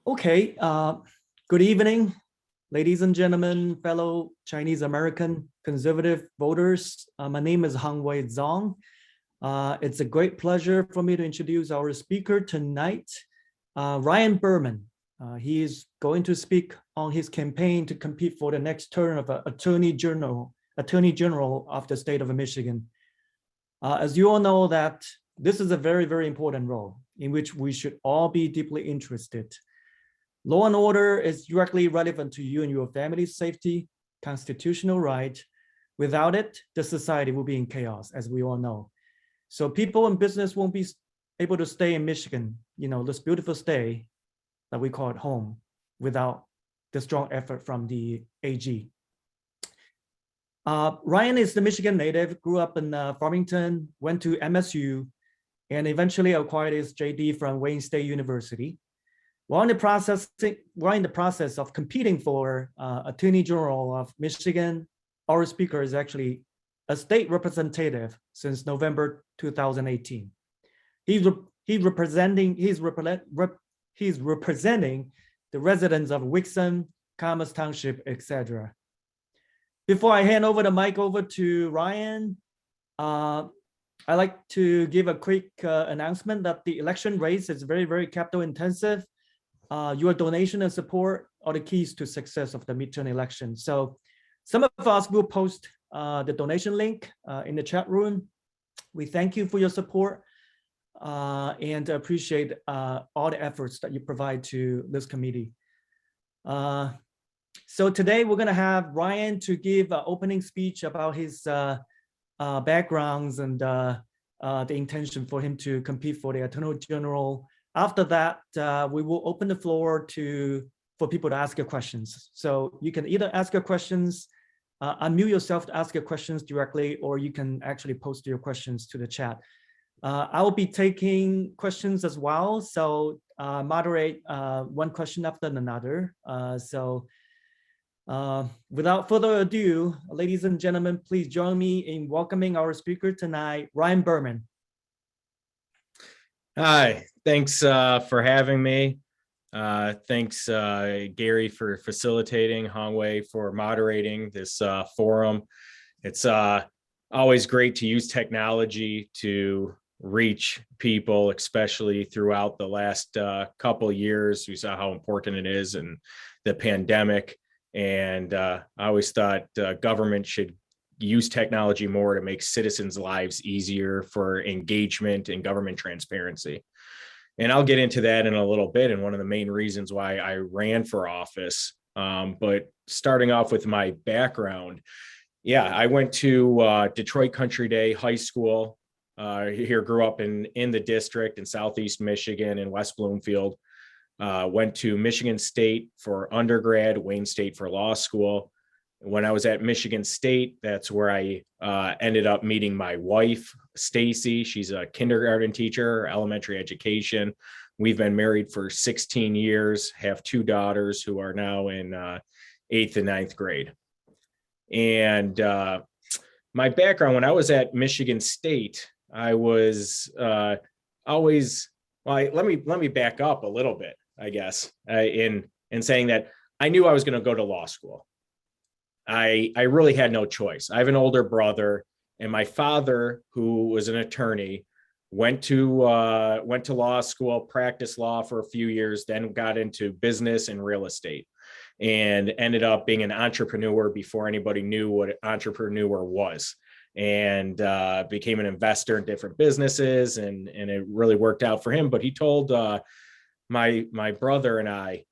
Okay, good evening, ladies and gentlemen, fellow Chinese American conservative voters. My name is Hangwei Zhang. It's a great pleasure for me to introduce our speaker tonight, Ryan Berman. He is going to speak on his campaign to compete for the next term of Attorney General of the state of Michigan. As you all know, that this is a very, very important role in which we should all be deeply interested. Law and order is directly relevant to you and your family's safety, constitutional right. Without it, the society will be in chaos, as we all know. So people in business won't be able to stay in Michigan, this beautiful state that we call it home, without the strong effort from the AG. Ryan is the Michigan native, grew up in Farmington, went to MSU, and eventually acquired his JD from Wayne State University. While in the process of competing for Attorney General of Michigan, our speaker is actually a state representative since November 2018. He's representing the residents of Wixom, Commerce Township, etc. Before I hand over the mic over to Ryan, I'd like to give a quick announcement that the election race is very, very capital intensive. Your donation and support are the keys to success of the midterm election. So some of us will post the donation link in the chat room. We thank you for your support and appreciate all the efforts that you provide to this committee. So today we're gonna have Ryan to give an opening speech about his backgrounds and the intention for him to compete for the Attorney General. After that, we will open the floor for people to ask your questions. So you can either ask your questions, unmute yourself to ask your questions directly, or you can actually post your questions to the chat. I will be taking questions as well, so moderate one question after another. Without further ado, ladies and gentlemen, please join me in welcoming our speaker tonight, Ryan Berman. Hi, thanks for having me. Thanks, Gary, for facilitating, Hongwei for moderating this forum. It's always great to use technology to reach people, especially throughout the last couple years. We saw how important it is in the pandemic. And I always thought government should use technology more to make citizens' lives easier for engagement and government transparency. And I'll get into that in a little bit, and one of the main reasons why I ran for office. But starting off with my background, I went to Detroit Country Day High School. Here, grew up in the district in Southeast Michigan in West Bloomfield. Went to Michigan State for undergrad, Wayne State for law school. When I was at Michigan State, that's where I ended up meeting my wife, Stacy. She's a kindergarten teacher, elementary education. We've been married for 16 years, have two daughters who are now in 8th and 9th grade. And my background, when I was at Michigan State, I was always, let me back up a little bit, I guess, in saying that I knew I was going to go to law school. I really had no choice. I have an older brother, and my father, who was an attorney, went to law school, practiced law for a few years, then got into business and real estate, and ended up being an entrepreneur before anybody knew what an entrepreneur was, and became an investor in different businesses, and it really worked out for him. But he told my brother and I,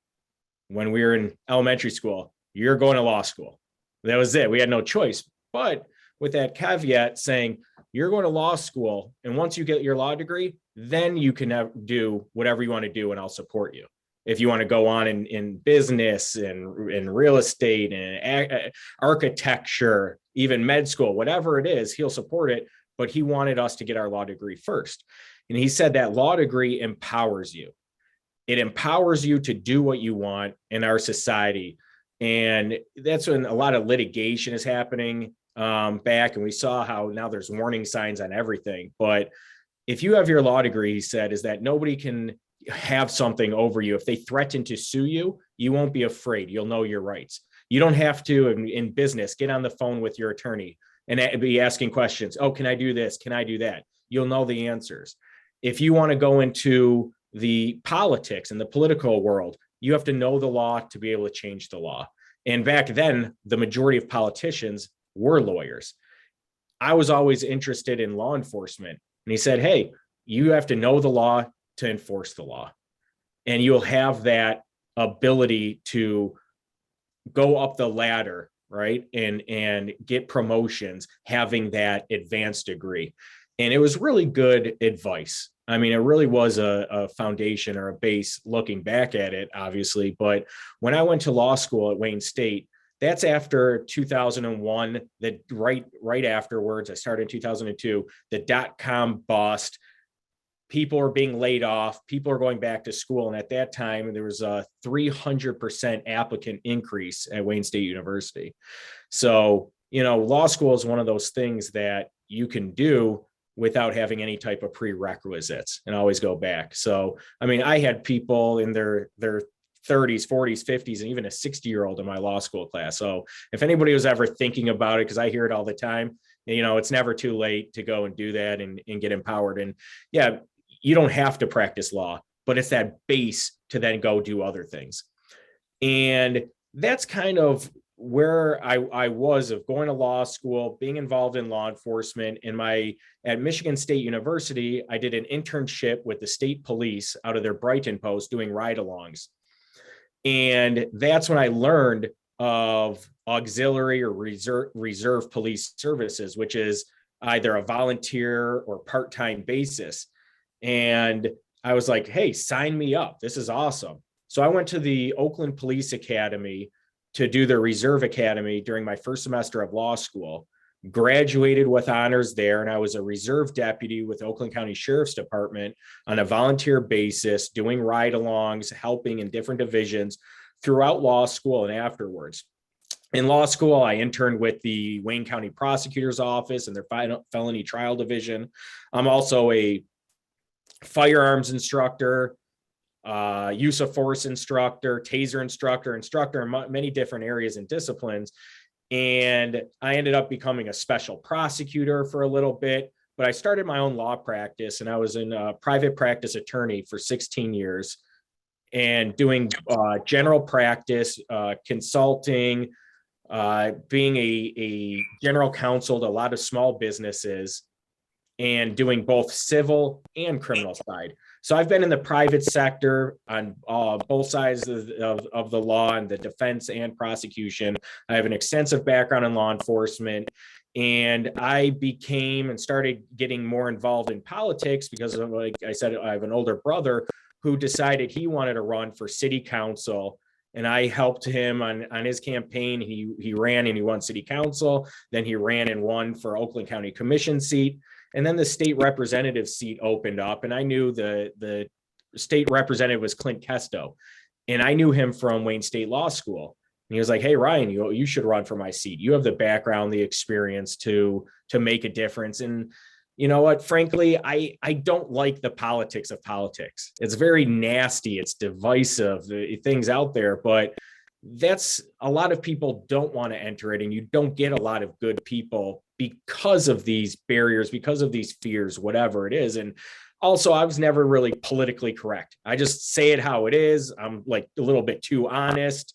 when we were in elementary school, "You're going to law school." That was it. We had no choice. But with that caveat saying, you're going to law school, and once you get your law degree, then you can do whatever you want to do, and I'll support you. If you want to go on in business and in real estate and architecture, even med school, whatever it is, he'll support it. But he wanted us to get our law degree first. And he said that law degree empowers you. It empowers you to do what you want in our society. And that's when a lot of litigation is happening back. And we saw how now there's warning signs on everything. But if you have your law degree, he said, is that nobody can have something over you. If they threaten to sue you, you won't be afraid. You'll know your rights. You don't have to, in business, get on the phone with your attorney and be asking questions. Oh, can I do this? Can I do that? You'll know the answers. If you want to go into the politics and the political world, you have to know the law to be able to change the law. And back then, the majority of politicians were lawyers. I was always interested in law enforcement. And he said, hey, you have to know the law to enforce the law. And you'll have that ability to go up the ladder, right? And get promotions, having that advanced degree. And it was really good advice. I mean, it really was a foundation or a base looking back at it, obviously. But when I went to law school at Wayne State, that's after 2001, that right afterwards, I started in 2002, the dot-com bust. People are being laid off. People are going back to school. And at that time, there was a 300% applicant increase at Wayne State University. So, law school is one of those things that you can do without having any type of prerequisites and always go back. So, I mean, I had people in their 30s, 40s, 50s, and even a 60-year-old in my law school class. So if anybody was ever thinking about it, because I hear it all the time, it's never too late to go and do that and get empowered. And yeah, you don't have to practice law, but it's that base to then go do other things. And that's kind of where I was, of going to law school, being involved in law enforcement. At Michigan State University, I did an internship with the state police out of their Brighton post doing ride-alongs. And that's when I learned of auxiliary or reserve police services, which is either a volunteer or part-time basis. And I was like, hey, sign me up. This is awesome. So I went to the Oakland Police Academy to do the reserve academy during my first semester of law school, graduated with honors there. And I was a reserve deputy with Oakland County Sheriff's Department on a volunteer basis, doing ride-alongs, helping in different divisions throughout law school and afterwards. In law school, I interned with the Wayne County Prosecutor's Office and their felony trial division. I'm also a firearms instructor, use of force instructor, taser instructor in many different areas and disciplines. And I ended up becoming a special prosecutor for a little bit, but I started my own law practice, and I was in a private practice attorney for 16 years and doing general practice, consulting, being a general counsel to a lot of small businesses, and doing both civil and criminal side. So I've been in the private sector on both sides of the law, and the defense and prosecution. I have an extensive background in law enforcement, and I became and started getting more involved in politics because, like I said, I have an older brother who decided he wanted to run for city council. And I helped him on his campaign. He ran and he won city council. Then he ran and won for Oakland County Commission seat. And then the state representative seat opened up, and I knew the state representative was Clint Kesto, and I knew him from Wayne State Law School. And he was like, hey, Ryan, you should run for my seat. You have the background, the experience to make a difference. And you know what, frankly, I don't like the politics of politics. It's very nasty. It's divisive, the things out there, but that's a lot of people don't want to enter it, and you don't get a lot of good people because of these barriers, because of these fears, whatever it is. And also, I was never really politically correct. I just say it how it is. I'm like a little bit too honest.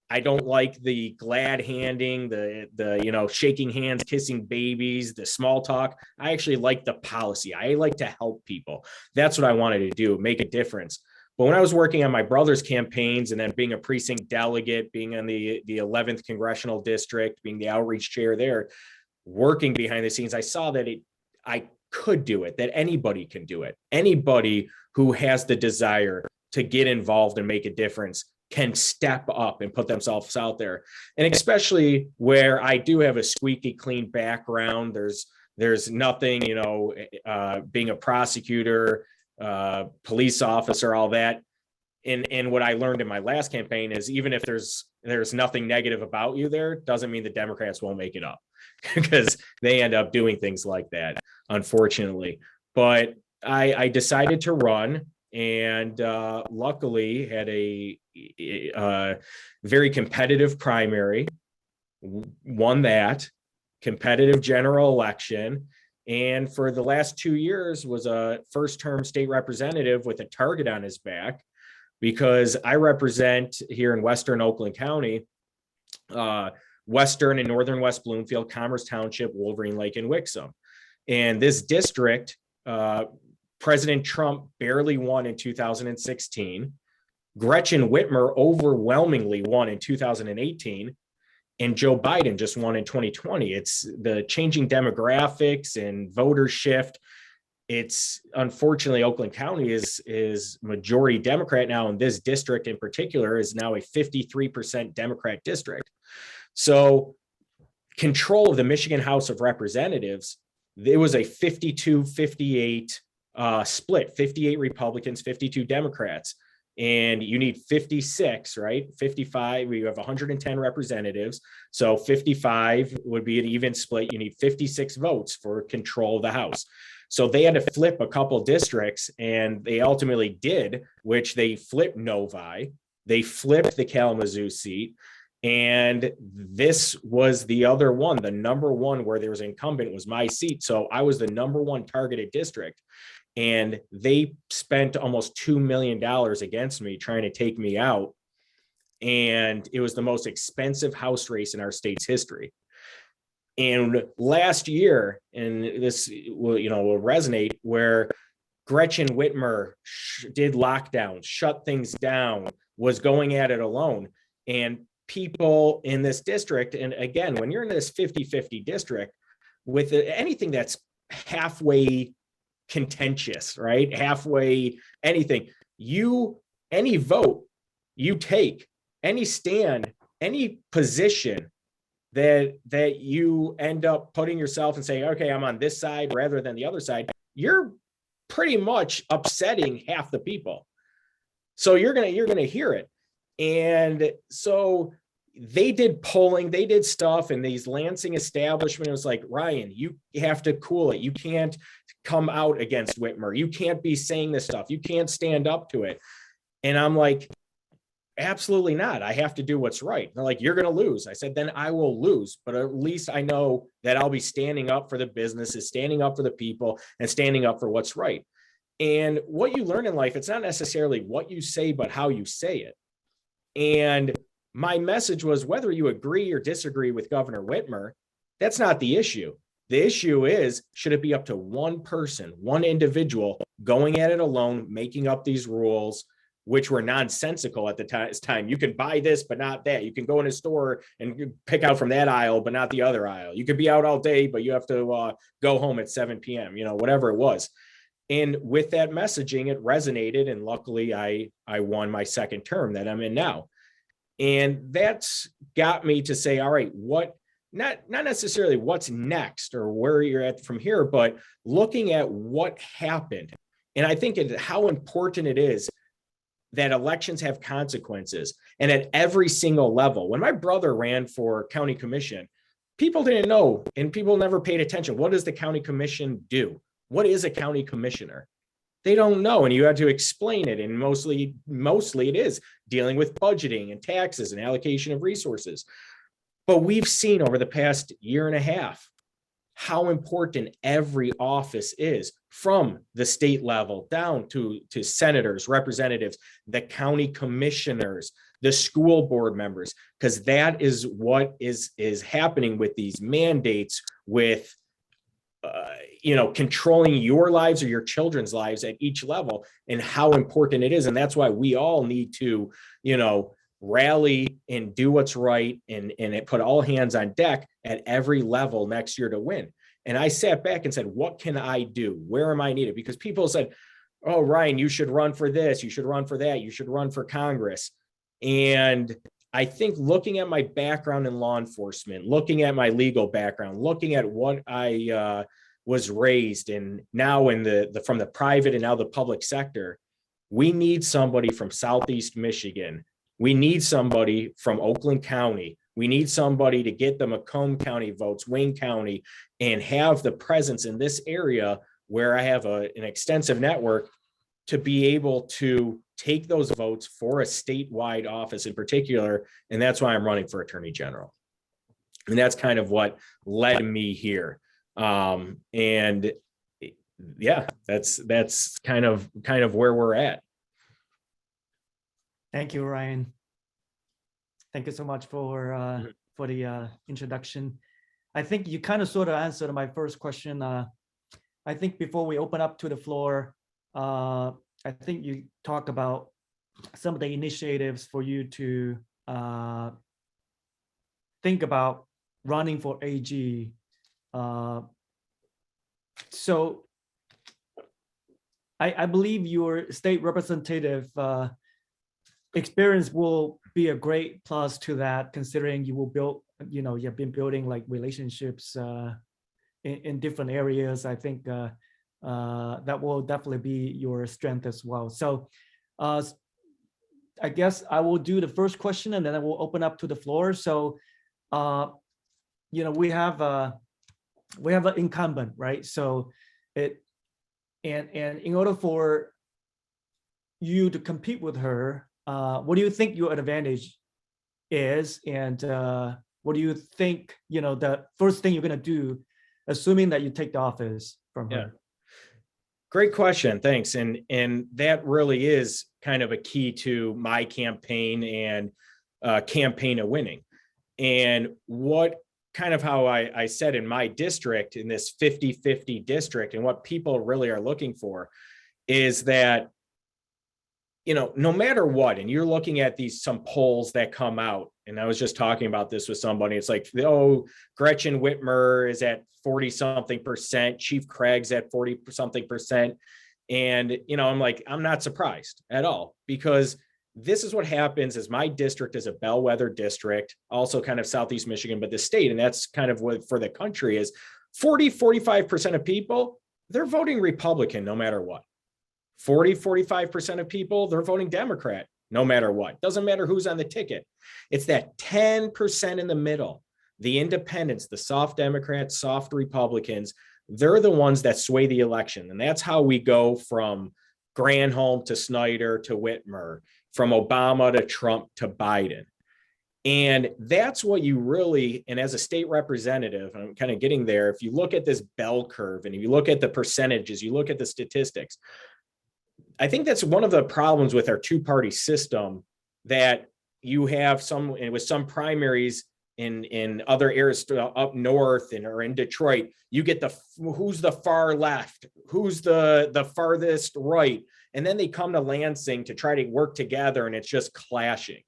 I don't like the glad handing, the shaking hands, kissing babies, the small talk. I actually like the policy. I like to help people. That's what I wanted to do, make a difference. But when I was working on my brother's campaigns and then being a precinct delegate, being in the 11th congressional district, being the outreach chair there, working behind the scenes, I saw that I could do it, that anybody can do it. Anybody who has the desire to get involved and make a difference can step up and put themselves out there. And especially where I do have a squeaky clean background, there's nothing, being a prosecutor, police officer, all that. And what I learned in my last campaign is even if there's nothing negative about you there, doesn't mean the Democrats won't make it up because they end up doing things like that, unfortunately. But I decided to run, and luckily had a very competitive primary, won that competitive general election, and for the last 2 years was a first-term state representative with a target on his back, because I represent here in Western Oakland County, Western and Northern West Bloomfield, Commerce Township, Wolverine Lake, and Wixom. And this district, President Trump barely won in 2016. Gretchen Whitmer overwhelmingly won in 2018. And Joe Biden just won in 2020. It's the changing demographics and voter shift. It's unfortunately Oakland County is majority Democrat now, and this district in particular is now a 53% Democrat district. So control of the Michigan House of Representatives, it was a 52-58 split, 58 Republicans, 52 Democrats. And you need 56, right? 55, you have 110 representatives. So 55 would be an even split. You need 56 votes for control of the House. So they had to flip a couple districts, and they ultimately did, which they flipped Novi. They flipped the Kalamazoo seat. And this was the other one, the number one where there was an incumbent was my seat. So I was the number one targeted district. And they spent almost $2 million against me trying to take me out. And it was the most expensive House race in our state's history. And last year, and this will resonate, where Gretchen Whitmer did lockdowns, shut things down, was going at it alone. And people in this district, and again, when you're in this 50-50 district, with anything that's halfway contentious, right? Halfway anything, any vote you take, any stand, any position that you end up putting yourself and saying, okay, I'm on this side rather than the other side, you're pretty much upsetting half the people. So you're gonna hear it. And so they did polling, they did stuff, and these Lansing establishment was like, Ryan, you have to cool it. You can't come out against Whitmer. You can't be saying this stuff. You can't stand up to it. And I'm like, absolutely not. I have to do what's right. They're like, you're going to lose. I said, then I will lose. But at least I know that I'll be standing up for the businesses, standing up for the people, and standing up for what's right. And what you learn in life, it's not necessarily what you say, but how you say it. And my message was, whether you agree or disagree with Governor Whitmer, that's not the issue. The issue is, should it be up to one person, one individual going at it alone, making up these rules, which were nonsensical at the time. You can buy this, but not that. You can go in a store and pick out from that aisle, but not the other aisle. You could be out all day, but you have to go home at 7 p.m., whatever it was. And with that messaging, it resonated. And luckily I won my second term that I'm in now. And that's got me to say, all right, what, not necessarily what's next or where you're at from here, but looking at what happened. And I think how important it is that elections have consequences, and at every single level. When my brother ran for county commission, people didn't know, and people never paid attention. What does the county commission do? What is a county commissioner? They don't know, and you had to explain it. And mostly it is dealing with budgeting and taxes and allocation of resources. But we've seen over the past year and a half how important every office is, from the state level down to senators, representatives, the county commissioners, the school board members, because that is what is happening with these mandates, with controlling your lives or your children's lives at each level, and how important it is. And that's why we all need to, rally and do what's right, and put all hands on deck at every level next year to win. And I sat back and said, what can I do? Where am I needed? Because people said, oh, Ryan, you should run for this. You should run for that. You should run for Congress. And I think looking at my background in law enforcement, looking at my legal background, looking at what I was raised in now in from the private and now the public sector, we need somebody from Southeast Michigan. We need somebody from Oakland County. We need somebody to get the Macomb County votes, Wayne County, and have the presence in this area where I have an extensive network to be able to take those votes for a statewide office in particular. And that's why I'm running for Attorney General. And that's kind of what led me here. And yeah, that's kind of where we're at. Thank you, Ryan. Thank you so much for the introduction. I think you kind of sort of answered my first question. I think before we open up to the floor, I think you talk about some of the initiatives for you to think about running for AG. So I believe your state representative experience will be a great plus to that, considering you will build, you've been building like relationships in different areas. I think that will definitely be your strength as well. So I guess I will do the first question and then I will open up to the floor. So, we have an incumbent, right? So and in order for you to compete with her, what do you think your advantage is? And what do you think, the first thing you're going to do, assuming that you take the office from her? Yeah. Great question. Thanks. And that really is kind of a key to my campaign and campaign of winning. And what kind of how I said in my district, in this 50-50 district, and what people really are looking for is that, no matter what, and you're looking at some polls that come out, and I was just talking about this with somebody, it's like, Gretchen Whitmer is at 40-something%, Chief Craig's at 40-something%. And, I'm like, I'm not surprised at all, because this is what happens as my district is a bellwether district, also kind of Southeast Michigan, but the state, and that's kind of what for the country is 40-45% of people, they're voting Republican no matter what. 40-45% of people, they're voting Democrat no matter what. Doesn't matter who's on the ticket. It's that 10% in the middle, the independents, the soft Democrats, soft Republicans, they're the ones that sway the election. And that's how we go from Granholm to Snyder to Whitmer, from Obama to Trump to Biden. And that's what you really, and as a state representative, I'm kind of getting there, if you look at this bell curve and if you look at the percentages, you look at the statistics, I think that's one of the problems with our two-party system, that you have with some primaries in other areas up north or in Detroit, you get who's the far left, who's the farthest right. And then they come to Lansing to try to work together and it's just clashing.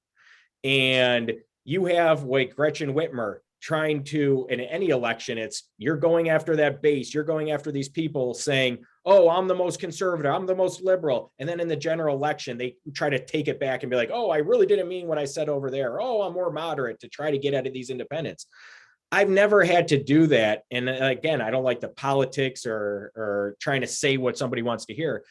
And you have like Gretchen Whitmer trying to, in any election, you're going after that base, you're going after these people saying, oh, I'm the most conservative, I'm the most liberal. And then in the general election, they try to take it back and be like, oh, I really didn't mean what I said over there. Oh, I'm more moderate, to try to get out of these independents. I've never had to do that. And again, I don't like the politics or trying to say what somebody wants to hear.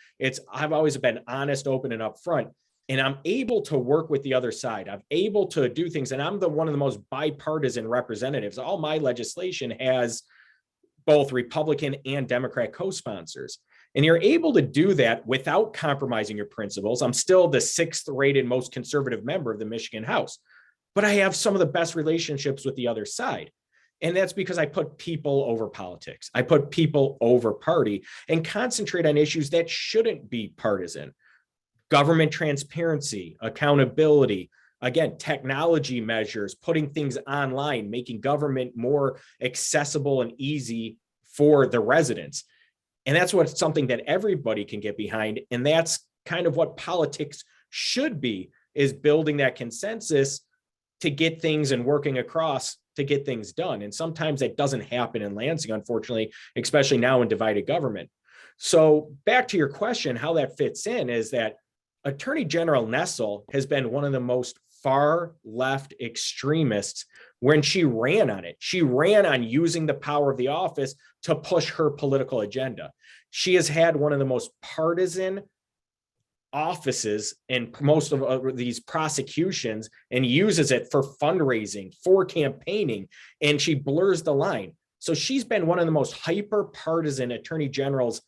I've always been honest, open, and upfront. And I'm able to work with the other side. I'm able to do things. And I'm one of the most bipartisan representatives. All my legislation has both Republican and Democrat co-sponsors. And you're able to do that without compromising your principles. I'm still the 6th rated most conservative member of the Michigan House, but I have some of the best relationships with the other side. And that's because I put people over politics. I put people over party and concentrate on issues that shouldn't be partisan. Government transparency, accountability, again, technology measures, putting things online, making government more accessible and easy for the residents. And that's something that everybody can get behind. And that's kind of what politics should be, is building that consensus to get things and working across to get things done. And sometimes that doesn't happen in Lansing, unfortunately, especially now in divided government. So back to your question, how that fits in is that Attorney General Nessel has been one of the most far left extremists when she ran on it. She ran on using the power of the office to push her political agenda. She has had one of the most partisan offices in most of these prosecutions and uses it for fundraising, for campaigning, and she blurs the line. So she's been one of the most hyper partisan attorney generals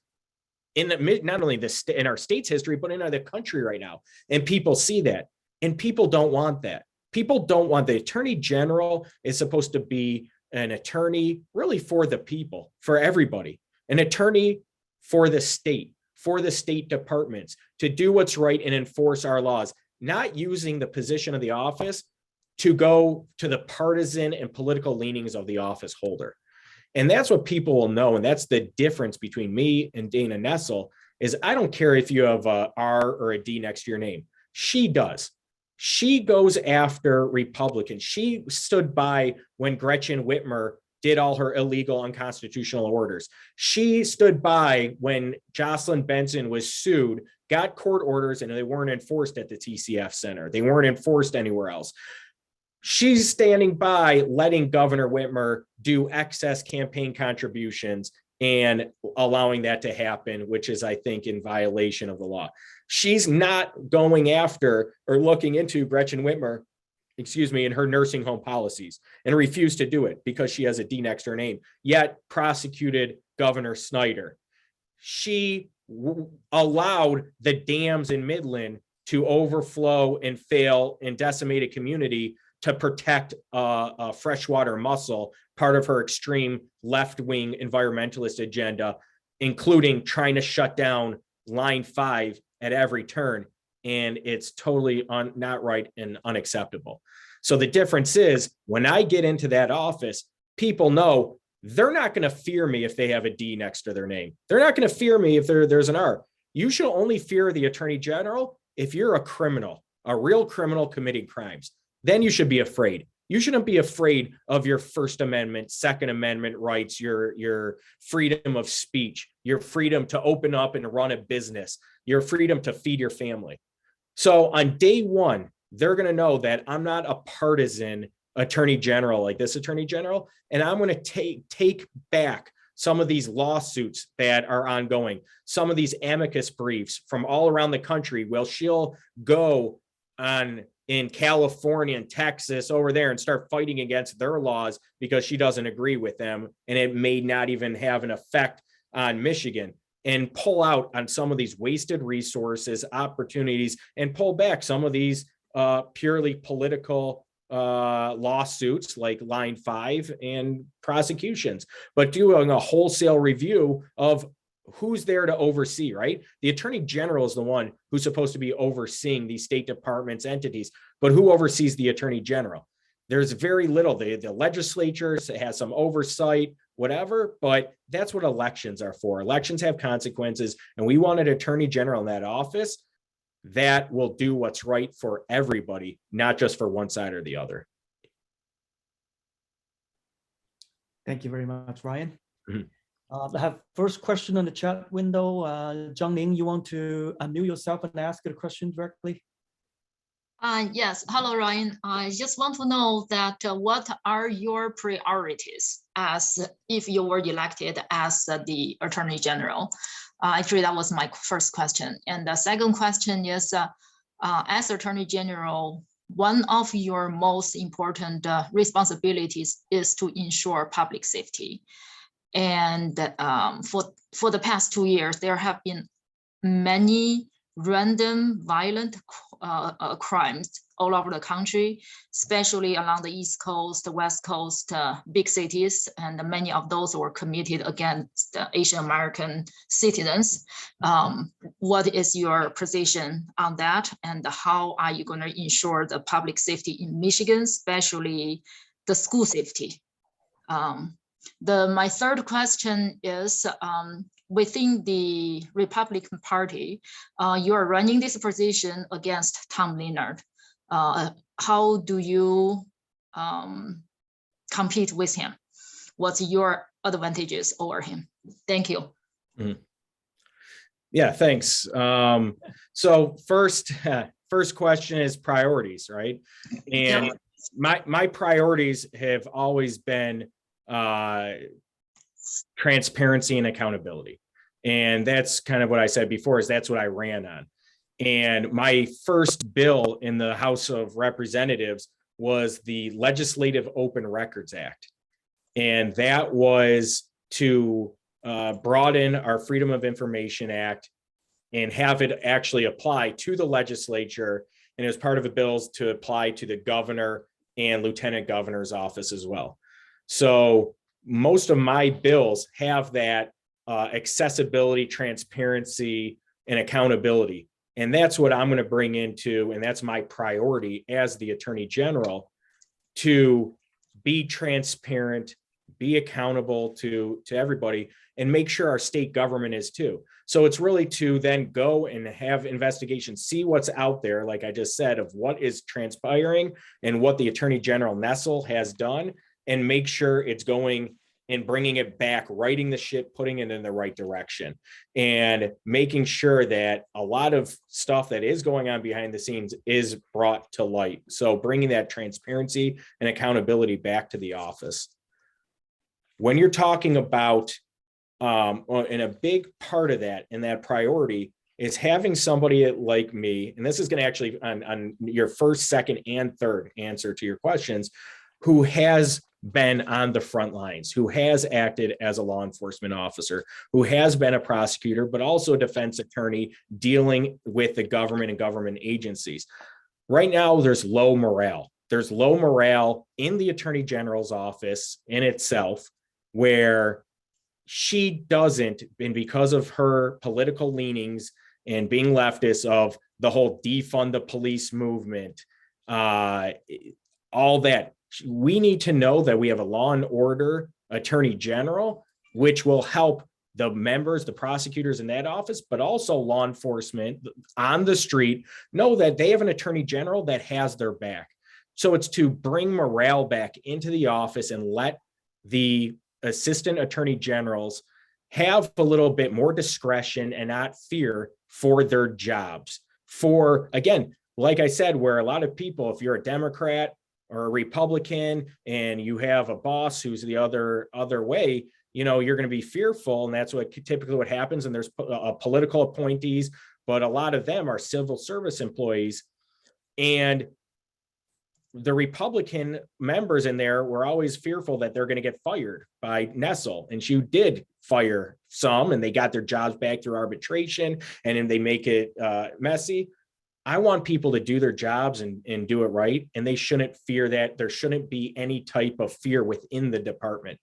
in the not only in our state's history, but in the country right now. And people see that, and people don't want that. People don't want the attorney general is supposed to be an attorney really for the people, for everybody, an attorney for the state departments to do what's right and enforce our laws, not using the position of the office to go to the partisan and political leanings of the office holder. And that's what people will know. And that's the difference between me and Dana Nessel is I don't care if you have a R or a D next to your name. She does. She goes after Republicans. She stood by when Gretchen Whitmer did all her illegal, unconstitutional orders. She stood by when Jocelyn Benson was sued, got court orders, and they weren't enforced at the TCF Center. They weren't enforced anywhere else. She's standing by letting Governor Whitmer do excess campaign contributions and allowing that to happen, which is, I think, in violation of the law. She's not going after or looking into Gretchen Whitmer, in her nursing home policies, and refused to do it because she has a D next to her name, yet prosecuted Governor Snyder. She allowed the dams in Midland to overflow and fail and decimate a community to protect a freshwater mussel, part of her extreme left-wing environmentalist agenda, including trying to shut down Line 5 at every turn. And it's totally not right and unacceptable. So the difference is when I get into that office, people know they're not going to fear me if they have a D next to their name. They're not going to fear me if there's an R. You should only fear the attorney general if you're a criminal, a real criminal committing crimes. Then you should be afraid. You shouldn't be afraid of your First Amendment, Second Amendment rights, your freedom of speech, your freedom to open up and run a business, your freedom to feed your family. So on day one, they're going to know that I'm not a partisan attorney general like this attorney general, and I'm going to take back some of these lawsuits that are ongoing, some of these amicus briefs from all around the country. Well, she'll go on in California and Texas over there and start fighting against their laws because she doesn't agree with them. And it may not even have an effect on Michigan, and pull out on some of these wasted resources, opportunities, and pull back some of these purely political lawsuits like Line 5 and prosecutions, but doing a wholesale review of who's there to oversee, right? The attorney general is the one who's supposed to be overseeing these state departments, entities, but who oversees the attorney general? There's very little. The legislature has some oversight, whatever, but that's what elections are for. Elections have consequences, and we want an attorney general in that office that will do what's right for everybody, not just for one side or the other. Thank you very much, Ryan. Mm-hmm. I have first question on the chat window. Zhang-Ning, you want to unmute yourself and ask a question directly? Yes. Hello, Ryan. I just want to know that what are your priorities as if you were elected as the Attorney General? Actually, that was my first question. And the second question is, as Attorney General, one of your most important responsibilities is to ensure public safety. And for the past 2 years, there have been many random violent crimes all over the country, especially along the East Coast, the West Coast, big cities, and many of those were committed against Asian American citizens. What is your position on that, and how are you going to ensure the public safety in Michigan, especially the school safety? My third question is, within the Republican Party, you are running this position against Tom Leonard. How do you compete with him? What's your advantages over him? Thank you. Mm-hmm. Yeah, thanks. So first question is priorities, right? And my priorities have always been transparency and accountability. And that's kind of what I said before, is that's what I ran on. And my first bill in the House of Representatives was the Legislative Open Records Act. And that was to broaden our Freedom of Information Act and have it actually apply to the legislature, and as part of the bills to apply to the governor and lieutenant governor's office as well. So most of my bills have that accessibility, transparency, and accountability. And that's what I'm going to bring into, and that's my priority as the Attorney General, to be transparent, be accountable to everybody, and make sure our state government is too. So it's really to then go and have investigations, see what's out there, like I just said, of what is transpiring and what the Attorney General Nessel has done, and make sure it's going and bringing it back, righting the ship, putting it in the right direction, and making sure that a lot of stuff that is going on behind the scenes is brought to light. So bringing that transparency and accountability back to the office. When you're talking about, and a big part of that and that priority is having somebody like me, and this is going to actually on your first, second, and third answer to your questions, who has been on the front lines, who has acted as a law enforcement officer, who has been a prosecutor, but also a defense attorney dealing with the government and government agencies. Right now, there's low morale. There's low morale in the Attorney General's office in itself, where she doesn't, and because of her political leanings and being leftist, of the whole defund the police movement, all that, we need to know that we have a law and order Attorney General, which will help the members, the prosecutors in that office, but also law enforcement on the street know that they have an Attorney General that has their back. So it's to bring morale back into the office and let the assistant attorney generals have a little bit more discretion and not fear for their jobs. For, again, like I said, where a lot of people, if you're a Democrat or a Republican and you have a boss who's the other way, you know, you're going to be fearful. And that's what typically what happens. And there's political appointees, but a lot of them are civil service employees. And the Republican members in there were always fearful that they're going to get fired by Nessel. And she did fire some, and they got their jobs back through arbitration, and then they make it messy. I want people to do their jobs and do it right. And they shouldn't fear that. There shouldn't be any type of fear within the department.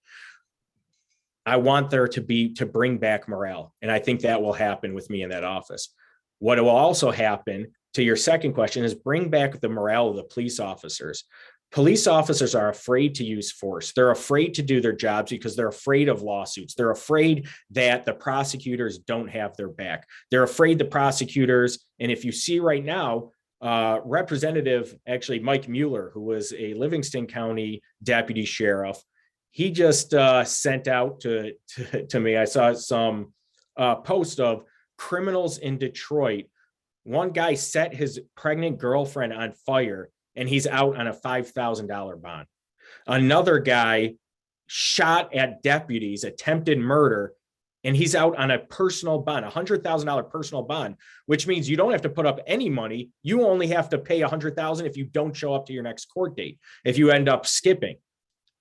I want there to bring back morale. And I think that will happen with me in that office. What will also happen, to your second question, is bring back the morale of the police officers. Police officers are afraid to use force. They're afraid to do their jobs because they're afraid of lawsuits. They're afraid that the prosecutors don't have their back. They're afraid the prosecutors, and if you see right now, Representative, actually Mike Mueller, who was a Livingston County deputy sheriff, he just sent out to me, I saw some post of criminals in Detroit. One guy set his pregnant girlfriend on fire, and he's out on a $5,000 bond. Another guy shot at deputies, attempted murder, and he's out on a personal bond, $100,000 personal bond, which means you don't have to put up any money. You only have to pay $100,000 if you don't show up to your next court date, if you end up skipping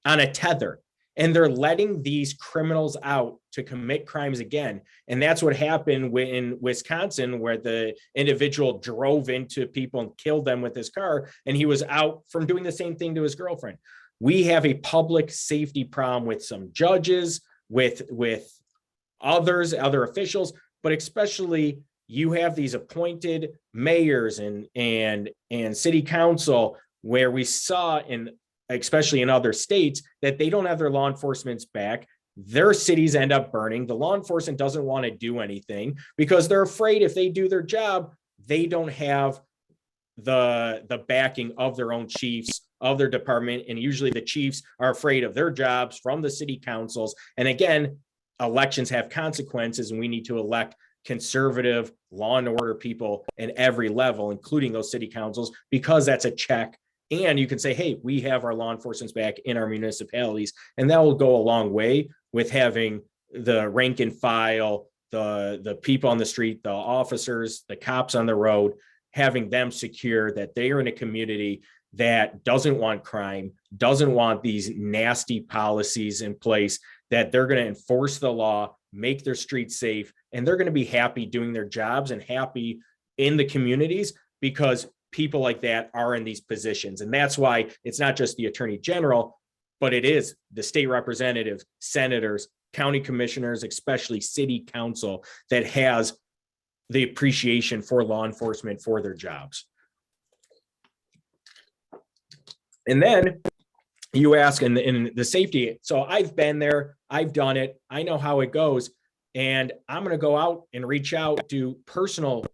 on a tether. And they're letting these criminals out to commit crimes again. And that's what happened in Wisconsin, where the individual drove into people and killed them with his car, and he was out from doing the same thing to his girlfriend. We have a public safety problem with some judges, with other officials, but especially you have these appointed mayors and city council, where we saw especially in other states, that they don't have their law enforcement's back. Their cities end up burning. The law enforcement doesn't want to do anything because they're afraid if they do their job, they don't have the backing of their own chiefs, of their department. And usually the chiefs are afraid of their jobs from the city councils. And again, elections have consequences, and we need to elect conservative law and order people at every level, including those city councils, because that's a check. And you can say, hey, we have our law enforcement back in our municipalities. And that will go a long way with having the rank and file, the people on the street, the officers, the cops on the road, having them secure that they are in a community that doesn't want crime, doesn't want these nasty policies in place, that they're going to enforce the law, make their streets safe, and they're going to be happy doing their jobs and happy in the communities because people like that are in these positions. And that's why it's not just the attorney general, but it is the state representatives, senators, county commissioners, especially city council, that has the appreciation for law enforcement for their jobs. And then you ask in the safety. So I've been there, I've done it, I know how it goes. And I'm going to go out and reach out, do personal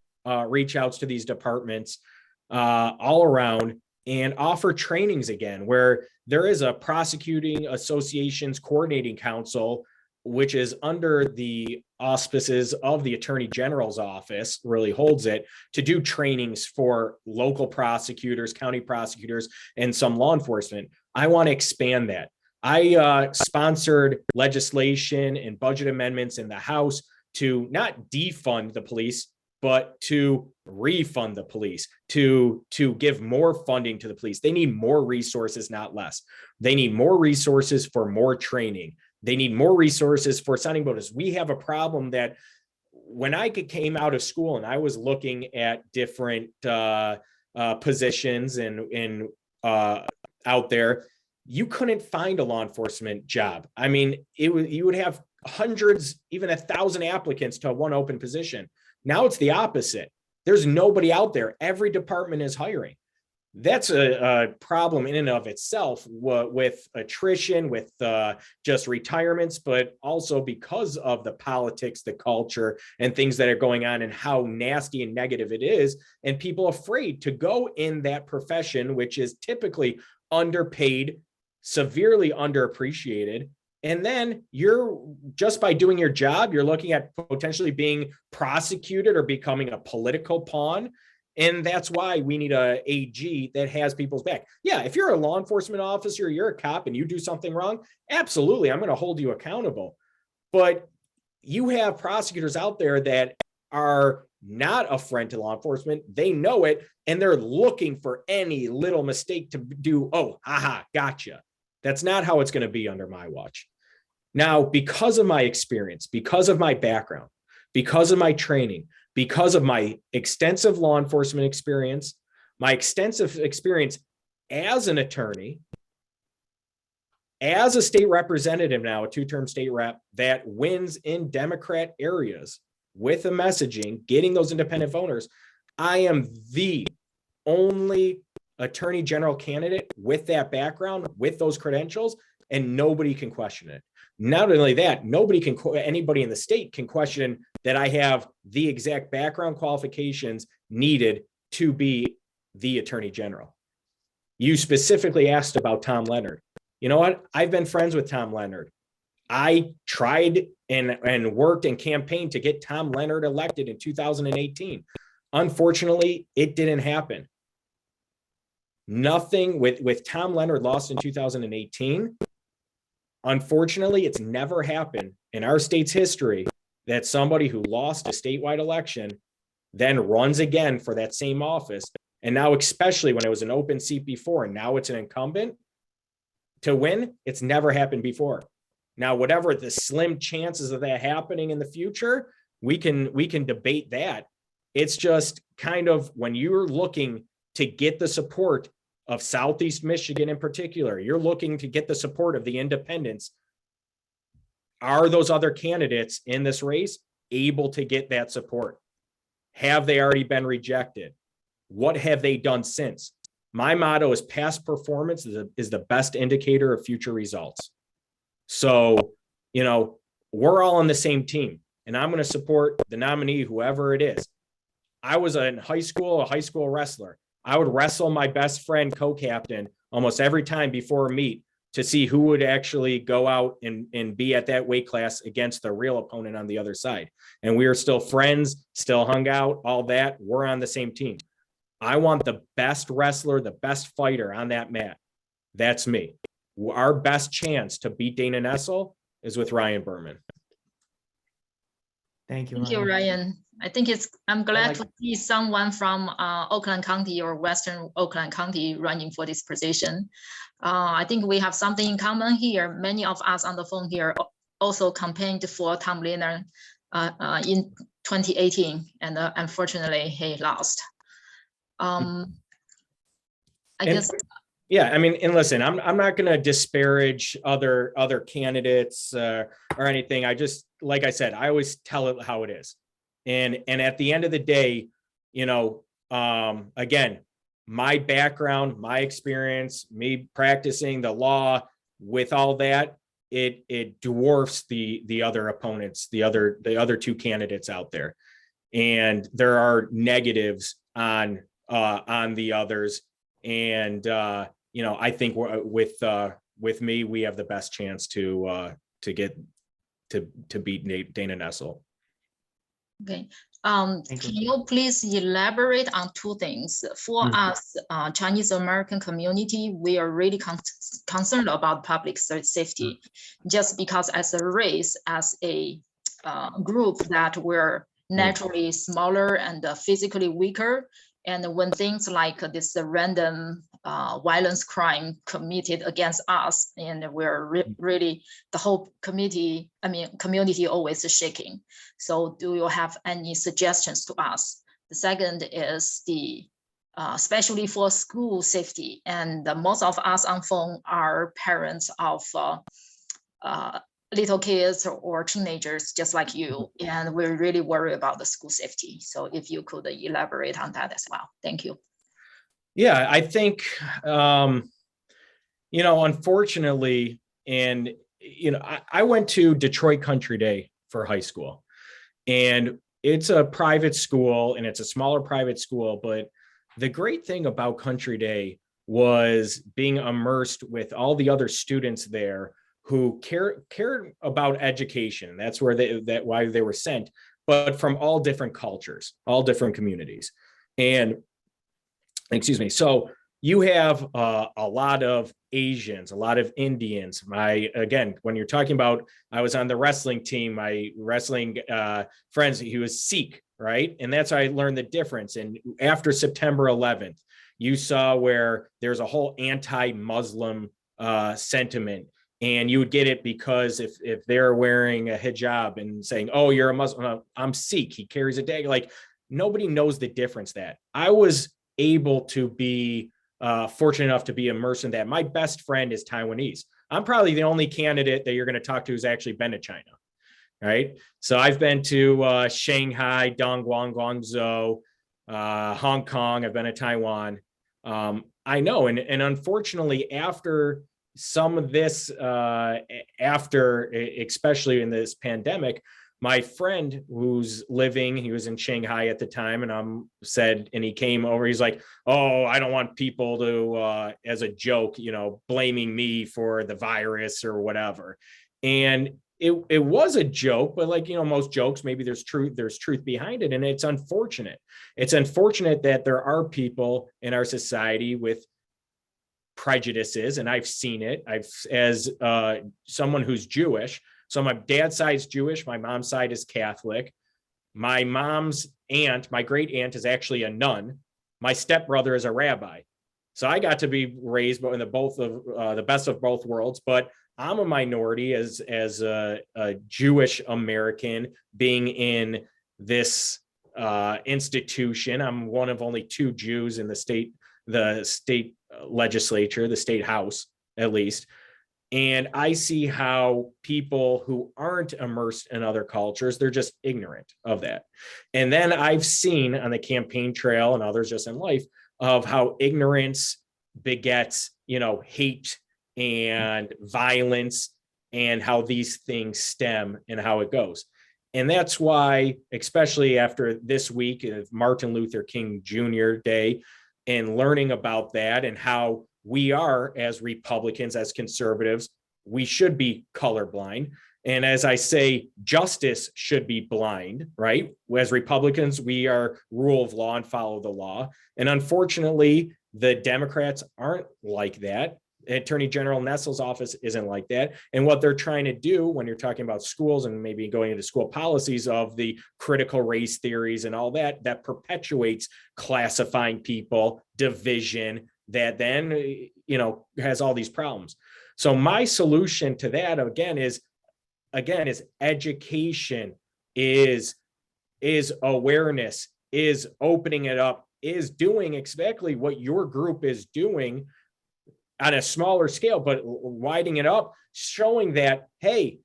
reach outs to these departments all around and offer trainings again, where there is a prosecuting associations coordinating council, which is under the auspices of the Attorney General's office, really holds it, to do trainings for local prosecutors, county prosecutors, and some law enforcement. I want to expand that. I sponsored legislation and budget amendments in the House to not defund the police, but to refund the police, to give more funding to the police. They need more resources, not less. They need more resources for more training. They need more resources for signing bonus. We have a problem that when I came out of school and I was looking at different positions and out there, you couldn't find a law enforcement job. I mean, you would have hundreds, even 1,000 applicants to one open position. Now it's the opposite. There's nobody out there. Every department is hiring. That's a problem in and of itself with attrition, with just retirements, but also because of the politics, the culture, and things that are going on and how nasty and negative it is. And people afraid to go in that profession, which is typically underpaid, severely underappreciated. And then you're just by doing your job, you're looking at potentially being prosecuted or becoming a political pawn. And that's why we need a AG that has people's back. Yeah, if you're a law enforcement officer, you're a cop and you do something wrong, absolutely, I'm going to hold you accountable. But you have prosecutors out there that are not a friend to law enforcement. They know it, and they're looking for any little mistake to do, oh, haha, gotcha. That's not how it's going to be under my watch. Now, because of my experience, because of my background, because of my training, because of my extensive law enforcement experience, my extensive experience as an attorney, as a state representative now, a 2-term state rep that wins in Democrat areas with the messaging, getting those independent voters, I am the only attorney general candidate with that background, with those credentials, and nobody can question it. Not only that, anybody in the state can question that I have the exact background qualifications needed to be the attorney general. You specifically asked about Tom Leonard. You know what? I've been friends with Tom Leonard. I tried and worked and campaigned to get Tom Leonard elected in 2018. Unfortunately, it didn't happen. Nothing with Tom Leonard lost in 2018. Unfortunately, it's never happened in our state's history that somebody who lost a statewide election then runs again for that same office. And now, especially when it was an open seat before, and now it's an incumbent to win, it's never happened before. Now, whatever the slim chances of that happening in the future, we can debate that. It's just kind of when you're looking to get the support of Southeast Michigan in particular, you're looking to get the support of the independents. Are those other candidates in this race able to get that support? Have they already been rejected? What have they done since? My motto is past performance is the best indicator of future results. So, we're all on the same team, and I'm going to support the nominee, whoever it is. I was in high school, a high school wrestler. I would wrestle my best friend, co-captain, almost every time before a meet to see who would actually go out and be at that weight class against the real opponent on the other side. And we are still friends, still hung out, all that. We're on the same team. I want the best wrestler, the best fighter on that mat. That's me. Our best chance to beat Dana Nessel is with Ryan Berman. Thank you, Thank you, Ryan. I think I'm glad to see someone from Oakland County or Western Oakland County running for this position. I think we have something in common here. Many of us on the phone here also campaigned for Tom Leonard in 2018, and unfortunately he lost. I guess. Yeah, I mean, and listen, I'm not going to disparage other candidates or anything. I just, like I said, I always tell it how it is, and at the end of the day, you know, again, my background, my experience, me practicing the law, with all that, it dwarfs the other opponents, the other two candidates out there, and there are negatives on the others, and you know, I think with me, we have the best chance to beat Dana Nessel. Okay. Can you please elaborate on two things? For us, Chinese American community, we are really concerned about public safety, just because as a race, as a group that we're naturally smaller and physically weaker. And when things like this random violence crime committed against us, and we're really, the whole community always is shaking. So do you have any suggestions to us? The second is especially for school safety. And most of us on phone are parents of little kids or teenagers just like you, and we're really worried about the school safety. So if you could elaborate on that as well. Thank you. Yeah, I think, you know, unfortunately, and, you know, I went to Detroit Country Day for high school, and it's a private school, and it's a smaller private school, but the great thing about Country Day was being immersed with all the other students there who cared about education. That's where why they were sent, but from all different cultures, all different communities. And excuse me, so you have a lot of Asians, a lot of Indians. Again, when you're talking about, I was on the wrestling team, my wrestling friends, he was Sikh, right? And that's how I learned the difference. And after September 11th, you saw where there's a whole anti-Muslim sentiment. And you would get it because if they're wearing a hijab and saying, oh, you're a Muslim, I'm Sikh, he carries a dagger, like nobody knows the difference. That I was able to be fortunate enough to be immersed in that. My best friend is Taiwanese. I'm probably the only candidate that you're going to talk to who's actually been to China, right? So I've been to Shanghai, Dongguan, Guangzhou, Hong Kong. I've been to Taiwan. I know, and unfortunately, after some of this, especially in this pandemic, my friend who's he was in Shanghai at the time, and he came over, he's like, oh, I don't want people to, as a joke, you know, blaming me for the virus or whatever. And it was a joke, but like, you know, most jokes, maybe there's truth behind it. And it's unfortunate. It's unfortunate that there are people in our society with prejudices, and I've seen it. As someone who's Jewish, so my dad's side is Jewish, my mom's side is Catholic. My mom's aunt, my great aunt, is actually a nun. My stepbrother is a rabbi. So I got to be raised in the best of both worlds. But I'm a minority as a Jewish American being in this institution. I'm one of only two Jews in the state legislature, the state house, at least. And I see how people who aren't immersed in other cultures, they're just ignorant of that. And then I've seen on the campaign trail and others just in life of how ignorance begets, you know, hate and violence, and how these things stem and how it goes. And that's why, especially after this week of Martin Luther King Jr. Day, and learning about that and how we are, as Republicans, as conservatives, we should be colorblind. And as I say, justice should be blind, right? As Republicans, we are rule of law and follow the law. And unfortunately, the Democrats aren't like that. Attorney General Nessel's office isn't like that. And what they're trying to do when you're talking about schools and maybe going into school policies of the critical race theories and all that, that perpetuates classifying people, division, that then, you know, has all these problems. So my solution to that, again, is again, is education, is awareness, is opening it up, is doing exactly what your group is doing on a smaller scale, but widening it up, showing that, hey,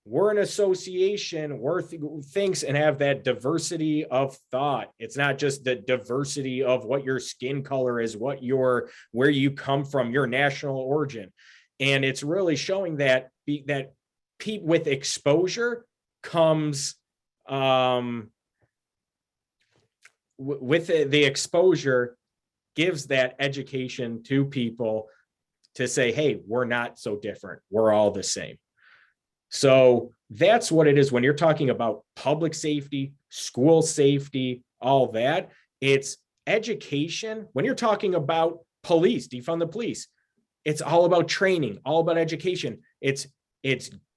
we're an association, we're thinks and have that diversity of thought. It's not just the diversity of what your skin color is, where you come from, your national origin. And it's really showing that with exposure comes, with the exposure gives that education to people to say, hey, we're not so different. We're all the same. So that's what it is when you're talking about public safety, school safety, all that. It's education. When you're talking about police, defund the police, it's all about training, all about education. It's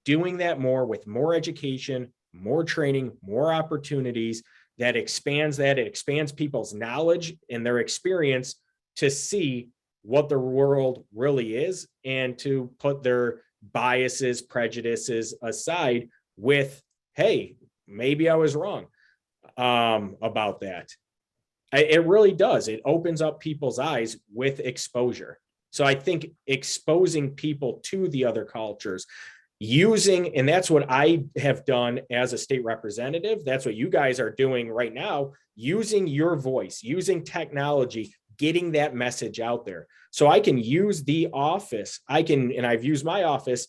doing that more with more education, more training, more opportunities. That expands it expands people's knowledge and their experience to see what the world really is and to put their biases, prejudices aside with, hey, maybe I was wrong about that. It really does. It opens up people's eyes with exposure. So I think exposing people to the other cultures, and that's what I have done as a state representative. That's what you guys are doing right now, using your voice, using technology, getting that message out there. So I can use the office, and I've used my office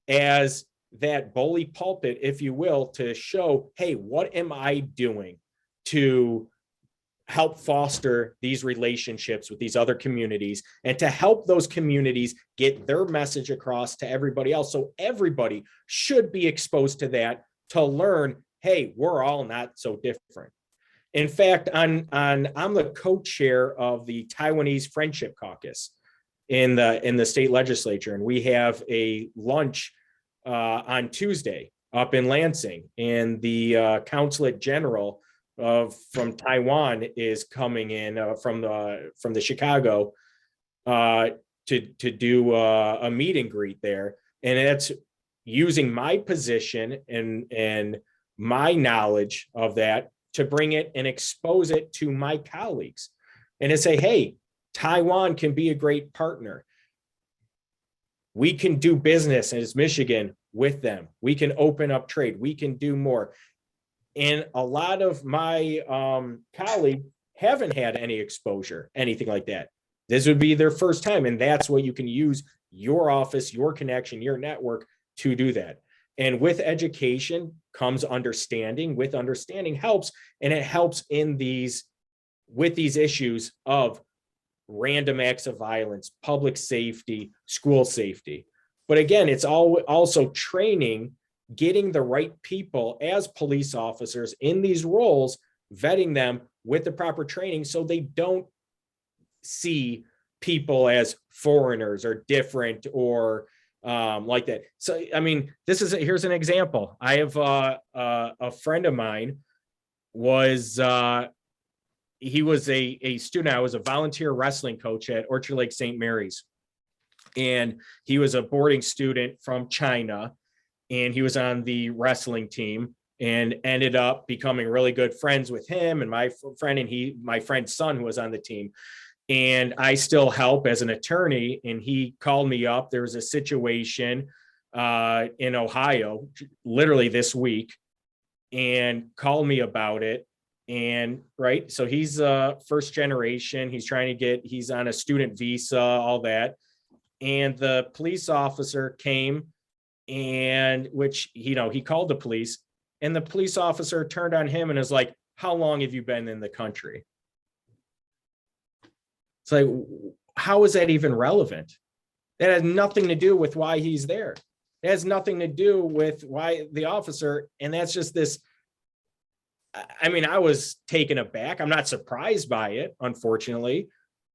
as that bully pulpit, if you will, to show, hey, what am I doing to help foster these relationships with these other communities and to help those communities get their message across to everybody else. So everybody should be exposed to that to learn, hey, we're all not so different. In fact, I'm the co-chair of the Taiwanese Friendship Caucus in the state legislature, and we have a lunch on Tuesday up in Lansing, and the Consulate General from Taiwan is coming in from the Chicago to do a meet and greet there, and that's using my position and my knowledge of that to bring it and expose it to my colleagues and to say, hey, Taiwan can be a great partner. We can do business as Michigan with them. We can open up trade. We can do more. And a lot of my colleagues haven't had any exposure, anything like that. This would be their first time. And that's what you can use your office, your connection, your network to do that. And with education comes understanding. With understanding helps, and it helps with these issues of random acts of violence, public safety, school safety. But again, it's also training, getting the right people as police officers in these roles, vetting them with the proper training so they don't see people as foreigners or different or like that. So, I mean, here's an example. I have a friend of mine he was a student. I was a volunteer wrestling coach at Orchard Lake St. Mary's. And he was a boarding student from China, and he was on the wrestling team and ended up becoming really good friends with him and my friend and my friend's son who was on the team. And I still help as an attorney. And he called me up. There was a situation in Ohio, literally this week, and called me about it. And right. So he's first generation. He's on a student visa, all that. And the police officer came he called the police, and the police officer turned on him and was like, how long have you been in the country? It's like, how is that even relevant? That has nothing to do with why he's there. It has nothing to do with why the officer, and that's just this. I mean, I was taken aback. I'm not surprised by it, unfortunately,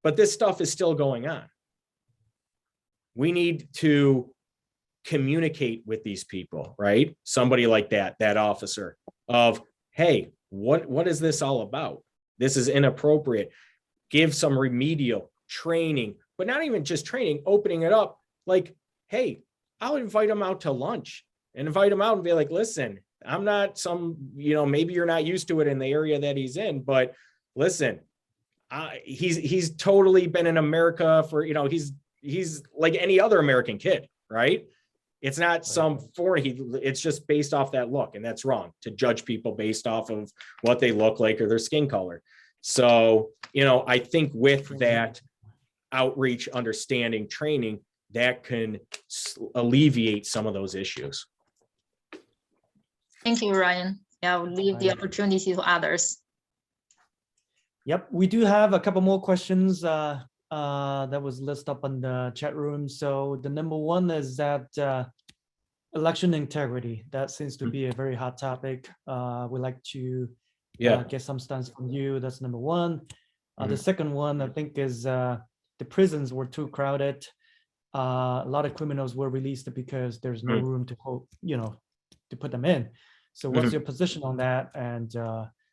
but this stuff is still going on. We need to communicate with these people, right? Somebody like that officer of, hey, what is this all about? This is inappropriate. Give some remedial training, but not even just training, opening it up like, hey, I'll invite them out to lunch and invite him out and be like, listen, I'm not some, maybe you're not used to it in the area that he's in, but listen, he's totally been in America for, he's like any other American kid, right? It's not some foreign, it's just based off that look, and that's wrong to judge people based off of what they look like or their skin color. So, I think with that outreach, understanding, training, that can alleviate some of those issues. Thank you, Ryan. Yeah, we'll leave the opportunity to others. Yep, we do have a couple more questions that was listed up on the chat room. So the number one is that election integrity. That seems to be a very hot topic. We'd like to get some stance from you. That's number one. The second one, I think, is the prisons were too crowded. A lot of criminals were released because there's no room to hold, to put them in. So what's your position on that, and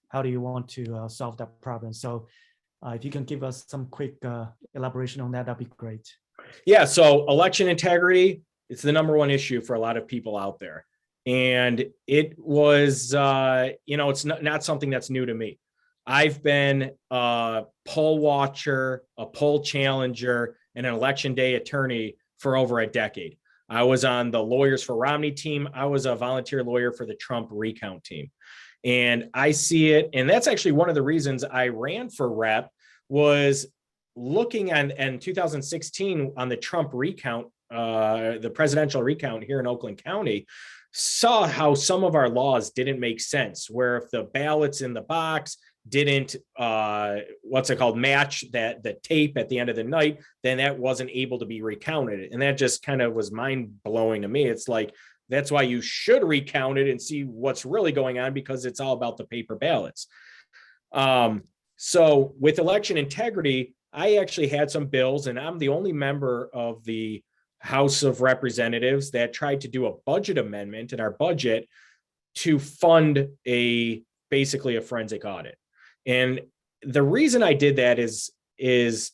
how do you want to solve that problem? So if you can give us some quick elaboration on that, that'd be great. Yeah, so election integrity, it's the number one issue for a lot of people out there. And it was, it's not something that's new to me. I've been a poll watcher, a poll challenger, and an election day attorney for over a decade. I was on the Lawyers for Romney team. I was a volunteer lawyer for the Trump recount team. And I see it, and that's actually one of the reasons I ran for rep, was looking in 2016 on the Trump recount, the presidential recount here in Oakland County, saw how some of our laws didn't make sense, where if the ballots in the box didn't match the tape at the end of the night, then that wasn't able to be recounted. And that just kind of was mind-blowing to me. It's like, that's why you should recount it and see what's really going on, because it's all about the paper ballots. So with election integrity, I actually had some bills, and I'm the only member of the House of Representatives that tried to do a budget amendment in our budget to fund basically a forensic audit. And the reason I did that is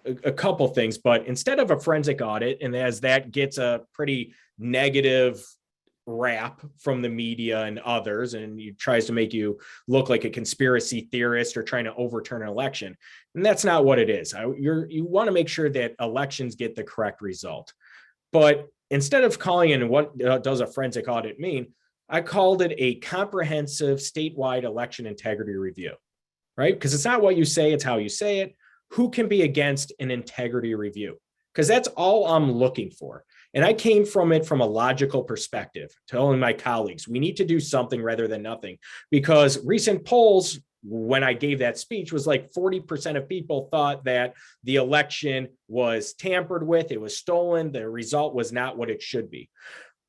a couple things, but instead of a forensic audit, and as that gets a pretty negative rap from the media and others, and it tries to make you look like a conspiracy theorist or trying to overturn an election. And that's not what it is. You want to make sure that elections get the correct result. But instead of calling it, what does a forensic audit mean, I called it a comprehensive statewide election integrity review, right? Because it's not what you say, it's how you say it. Who can be against an integrity review? Because that's all I'm looking for. And I came from it from a logical perspective, telling my colleagues, we need to do something rather than nothing. Because recent polls, when I gave that speech, was like 40% of people thought that the election was tampered with, it was stolen, the result was not what it should be.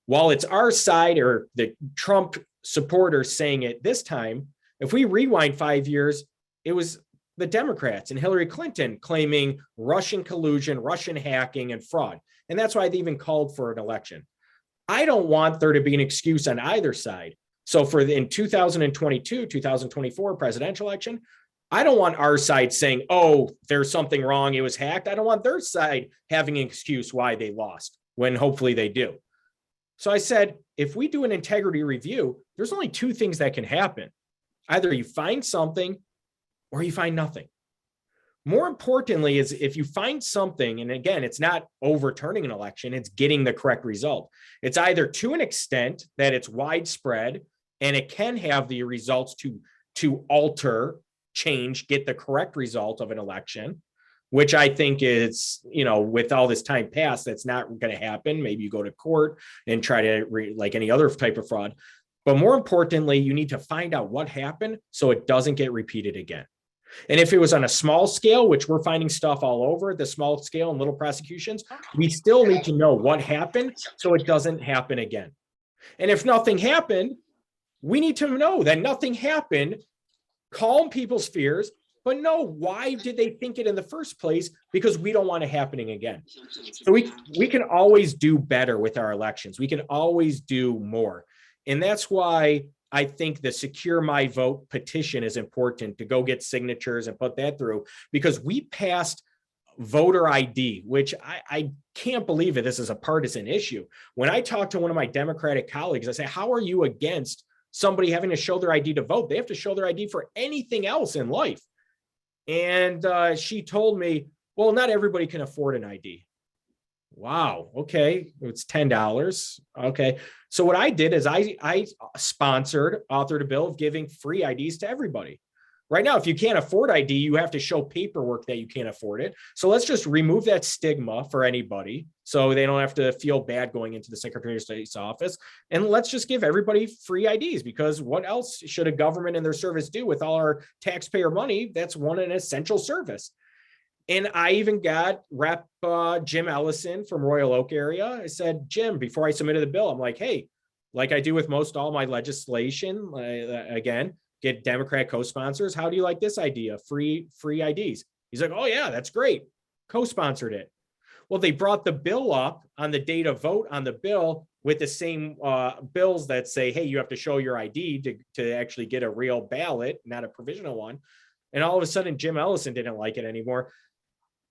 While it's our side or the Trump supporters saying it this time, if we rewind 5 years, it was the Democrats and Hillary Clinton claiming Russian collusion, Russian hacking, and fraud. And that's why they even called for an election. I don't want there to be an excuse on either side. So in 2022, 2024 presidential election, I don't want our side saying, oh, there's something wrong, it was hacked. I don't want their side having an excuse why they lost, when hopefully they do. So I said, if we do an integrity review, there's only two things that can happen. Either you find something or you find nothing. More importantly is if you find something, and again, it's not overturning an election, it's getting the correct result. It's either to an extent that it's widespread and it can have the results to alter, change, get the correct result of an election, which I think is, with all this time passed, that's not going to happen. Maybe you go to court and try to, like any other type of fraud. But more importantly, you need to find out what happened so it doesn't get repeated again. And if it was on a small scale, which we're finding stuff all over, the small scale and little prosecutions, we still need to know what happened so it doesn't happen again. And if nothing happened, we need to know that nothing happened, calm people's fears, but know why did they think it in the first place, because we don't want it happening again. So we can always do better with our elections. We can always do more. And that's why I think the Secure My Vote petition is important, to go get signatures and put that through, because we passed voter ID, which I can't believe it. This is a partisan issue. When I talk to one of my Democratic colleagues, I say, how are you against somebody having to show their ID to vote? They have to show their ID for anything else in life. And she told me, well, not everybody can afford an ID. Wow. Okay. It's $10. Okay. So what I did is I authored a bill of giving free IDs to everybody. Right now, if you can't afford ID, you have to show paperwork that you can't afford it. So let's just remove that stigma for anybody so they don't have to feel bad going into the Secretary of State's office. And let's just give everybody free IDs, because what else should a government and their service do with all our taxpayer money? That's an essential service. And I even got Rep. Jim Ellison from Royal Oak area. I said, Jim, before I submitted the bill, I'm like, hey, like I do with most all my legislation, again, get Democrat co-sponsors. How do you like this idea? Free IDs. He's like, oh yeah, that's great. Co-sponsored it. Well, they brought the bill up on the day to vote on the bill with the same bills that say, hey, you have to show your ID to actually get a real ballot, not a provisional one. And all of a sudden, Jim Ellison didn't like it anymore.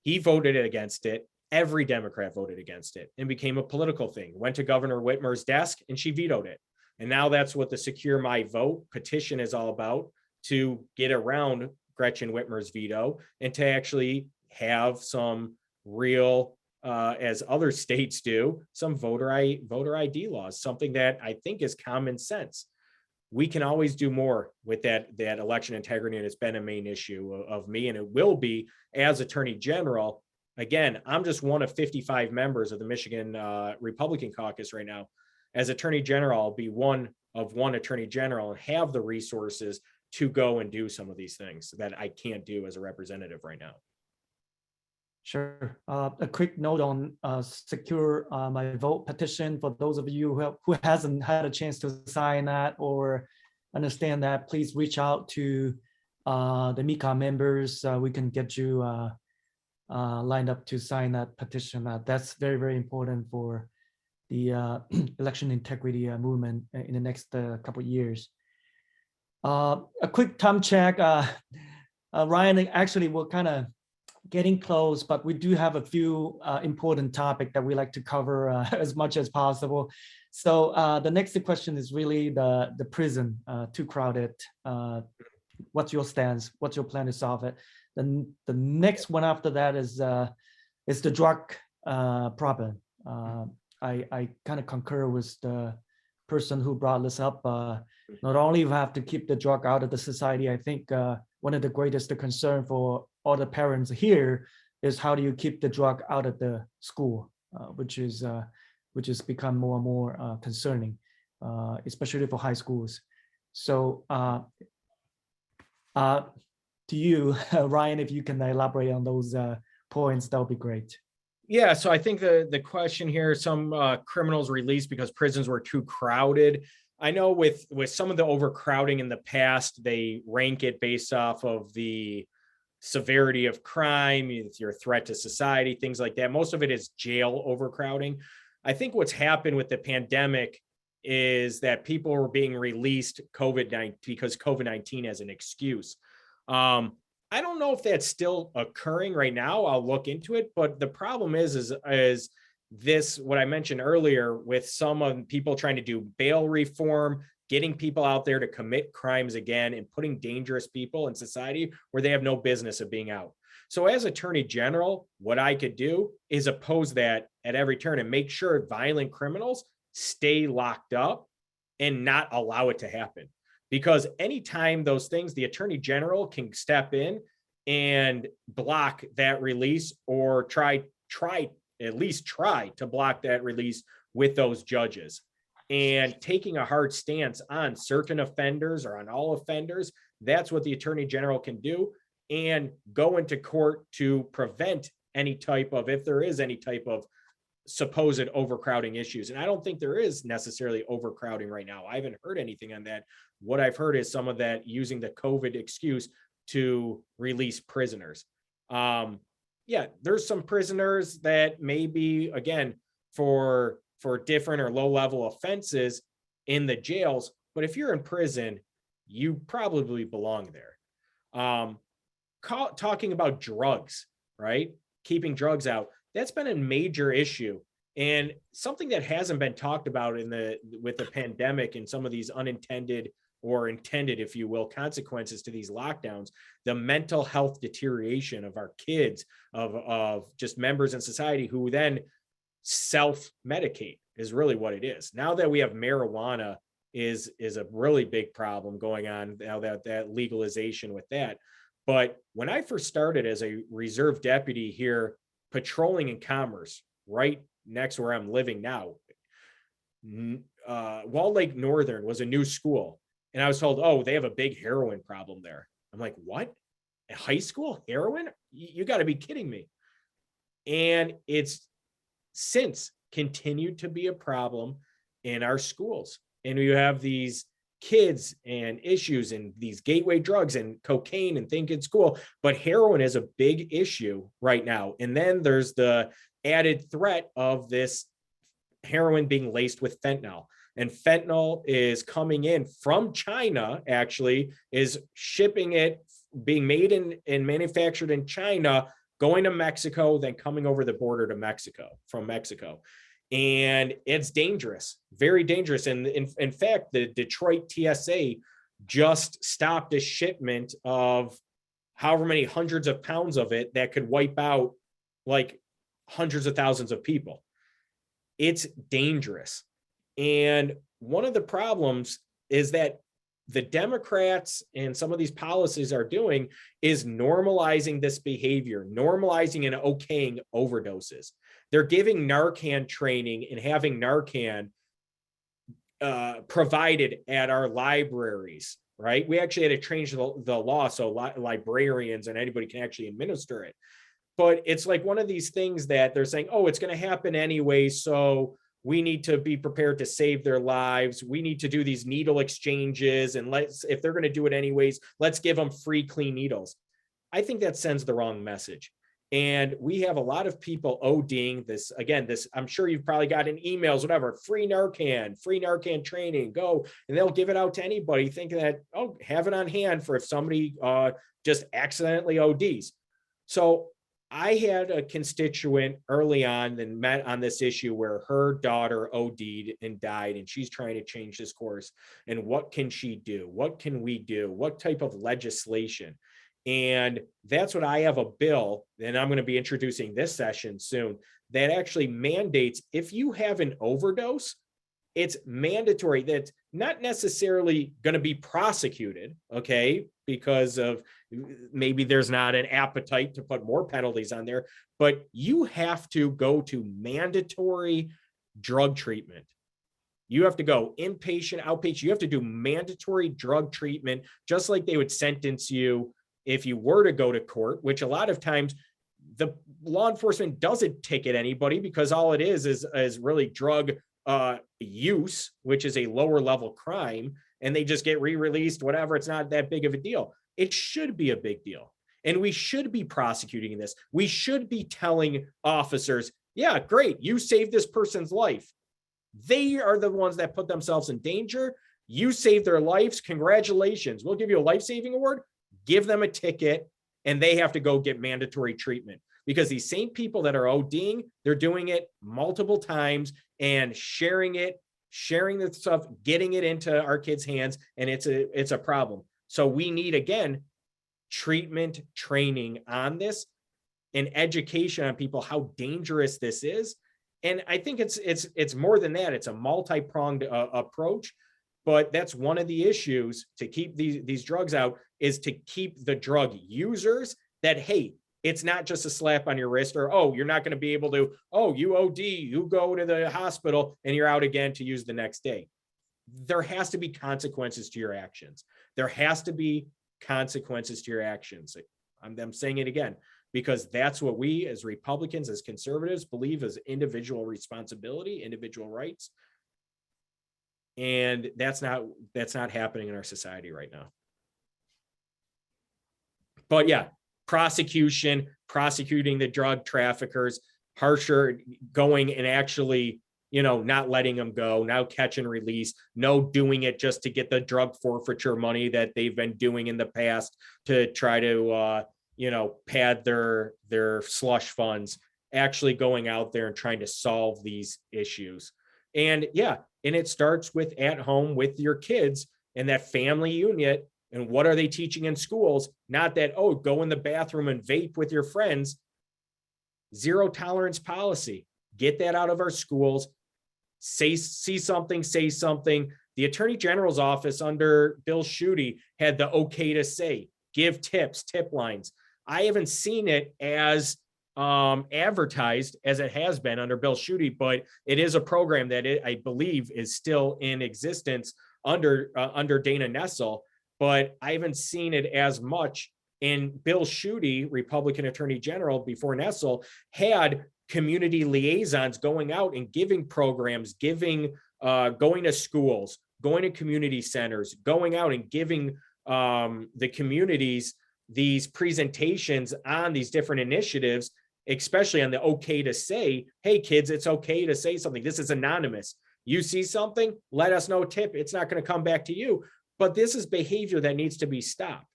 He voted against it. Every Democrat voted against it and became a political thing. Went to Governor Whitmer's desk and she vetoed it. And now that's what the Secure My Vote petition is all about, to get around Gretchen Whitmer's veto and to actually have some real, as other states do, some voter ID laws, something that I think is common sense. We can always do more with that election integrity, and it's been a main issue of me, and it will be as Attorney General. Again, I'm just one of 55 members of the Michigan Republican caucus right now. As Attorney General, I'll be one Attorney General and have the resources to go and do some of these things that I can't do as a representative right now. Sure. A quick note on Secure My Vote petition. For those of you who hasn't had a chance to sign that or understand that, please reach out to the MICCA members. We can get you lined up to sign that petition. That's very, very important for the election integrity movement in the next couple of years. A quick time check. Ryan, actually, we're kind of getting close, but we do have a few important topics that we like to cover as much as possible. So the next question is really the prison, too crowded. What's your stance? What's your plan to solve it? Then the next one after that is the drug problem. I kind of concur with the person who brought this up. Not only we have to keep the drug out of the society, I think one of the greatest concern for all the parents here is how do you keep the drug out of the school, which is become more and more concerning, especially for high schools. So to you, Ryan, if you can elaborate on those points, that would be great. Yeah, so I think the question here, some criminals released because prisons were too crowded. I know with some of the overcrowding in the past, they rank it based off of the severity of crime, your threat to society, things like that. Most of it is jail overcrowding. I think what's happened with the pandemic is that people were being released because COVID-19 as an excuse. I don't know if that's still occurring right now. I'll look into it, but the problem is this, what I mentioned earlier, with some of people trying to do bail reform, getting people out there to commit crimes again and putting dangerous people in society where they have no business of being out. So as Attorney General, what I could do is oppose that at every turn and make sure violent criminals stay locked up and not allow it to happen. Because anytime those things, the Attorney General can step in and block that release, or at least try to block that release with those judges. And taking a hard stance on certain offenders or on all offenders, that's what the Attorney General can do, and go into court to prevent any type of, if there is any type of supposed overcrowding issues. And I don't think there is necessarily overcrowding right now. I haven't heard anything on that. What I've heard is some of that using the COVID excuse to release prisoners. Yeah, there's some prisoners that may be, again, for different or low level offenses in the jails, but if you're in prison, you probably belong there. Talking about drugs, right? keeping drugs out. That's been a major issue, and something that hasn't been talked about with the pandemic and some of these unintended or intended, if you will, consequences to these lockdowns, the mental health deterioration of our kids, of just members in society who then self-medicate is really what it is. Now that we have marijuana is a really big problem going on now, that legalization with that. But when I first started as a reserve deputy here patrolling in Commerce, right next where I'm living now, Wall Lake Northern was a new school. And I was told, oh, they have a big heroin problem there. I'm like, what? At high school, heroin? You got to be kidding me. And it's since continued to be a problem in our schools. And you have these kids and issues and these gateway drugs and cocaine and think it's cool. But heroin is a big issue right now. And then there's the added threat of this heroin being laced with fentanyl. And fentanyl is coming in from China, actually, is shipping it, being made and manufactured in China, going to Mexico, then coming over the border to Mexico, from Mexico. And it's dangerous, very dangerous. And in fact, the Detroit TSA just stopped a shipment of however many hundreds of pounds of it that could wipe out like hundreds of thousands of people. It's dangerous. And one of the problems is that the Democrats and some of these policies are doing is normalizing this behavior, normalizing and okaying overdoses. They're giving Narcan training and having Narcan provided at our libraries, right? We actually had to change the law so librarians and anybody can actually administer it. But it's like one of these things that they're saying, oh, it's going to happen anyway, so we need to be prepared to save their lives. We need to do these needle exchanges, and if they're going to do it anyways, let's give them free clean needles. I think that sends the wrong message. And we have a lot of people ODing this, again, I'm sure you've probably gotten emails, whatever, free Narcan training, go, and they'll give it out to anybody thinking that, oh, have it on hand for if somebody just accidentally ODs. So I had a constituent early on that met on this issue where her daughter OD'd and died, and she's trying to change this course. And what can she do? What can we do? What type of legislation? And that's what I have a bill, and I'm going to be introducing this session soon, that actually mandates if you have an overdose, it's mandatory. That's not necessarily going to be prosecuted, okay, because of maybe there's not an appetite to put more penalties on there, but you have to go to mandatory drug treatment. You have to go inpatient, outpatient. You have to do mandatory drug treatment, just like they would sentence you if you were to go to court, which a lot of times the law enforcement doesn't ticket anybody because all it is really drug use, which is a lower level crime, and they just get re-released, whatever. It's not that big of a deal. It should be a big deal. And we should be prosecuting this. We should be telling officers, yeah, great, you saved this person's life. They are the ones that put themselves in danger. You saved their lives. Congratulations. We'll give you a life-saving award. Give them a ticket, and they have to go get mandatory treatment, because these same people that are ODing, they're doing it multiple times and sharing the stuff, getting it into our kids' hands, and it's a problem. So we need, again, treatment training on this and education on people how dangerous this is. And I think it's more than that. It's a multi-pronged approach. But that's one of the issues to keep these drugs out, is to keep the drug users that, hey, it's not just a slap on your wrist, or, oh, you're not going to be able to, oh, you OD, you go to the hospital and you're out again to use the next day. There has to be consequences to your actions. There has to be consequences to your actions. I'm saying it again, because that's what we as Republicans, as conservatives, believe is individual responsibility, individual rights. And that's not happening in our society right now. But yeah, prosecuting the drug traffickers, harsher, going and actually, not letting them go, now catch and release, no doing it just to get the drug forfeiture money that they've been doing in the past to try to pad their slush funds, actually going out there and trying to solve these issues. And and it starts with at home with your kids and that family unit. And what are they teaching in schools? Not that, oh, go in the bathroom and vape with your friends. Zero tolerance policy. Get that out of our schools. See something, say something. The Attorney General's office under Bill Schuette had the okay to say, give tips, tip lines. I haven't seen it as advertised as it has been under Bill Schuette, but it is a program that I believe is still in existence under Dana Nessel, but I haven't seen it as much. And Bill Schuette, Republican Attorney General before Nessel, had community liaisons going out and giving programs, going to schools, going to community centers, going out and giving the communities these presentations on these different initiatives, especially on the okay to say, hey kids, it's okay to say something. This is anonymous. You see something, let us know, tip. It's not going to come back to you. But this is behavior that needs to be stopped.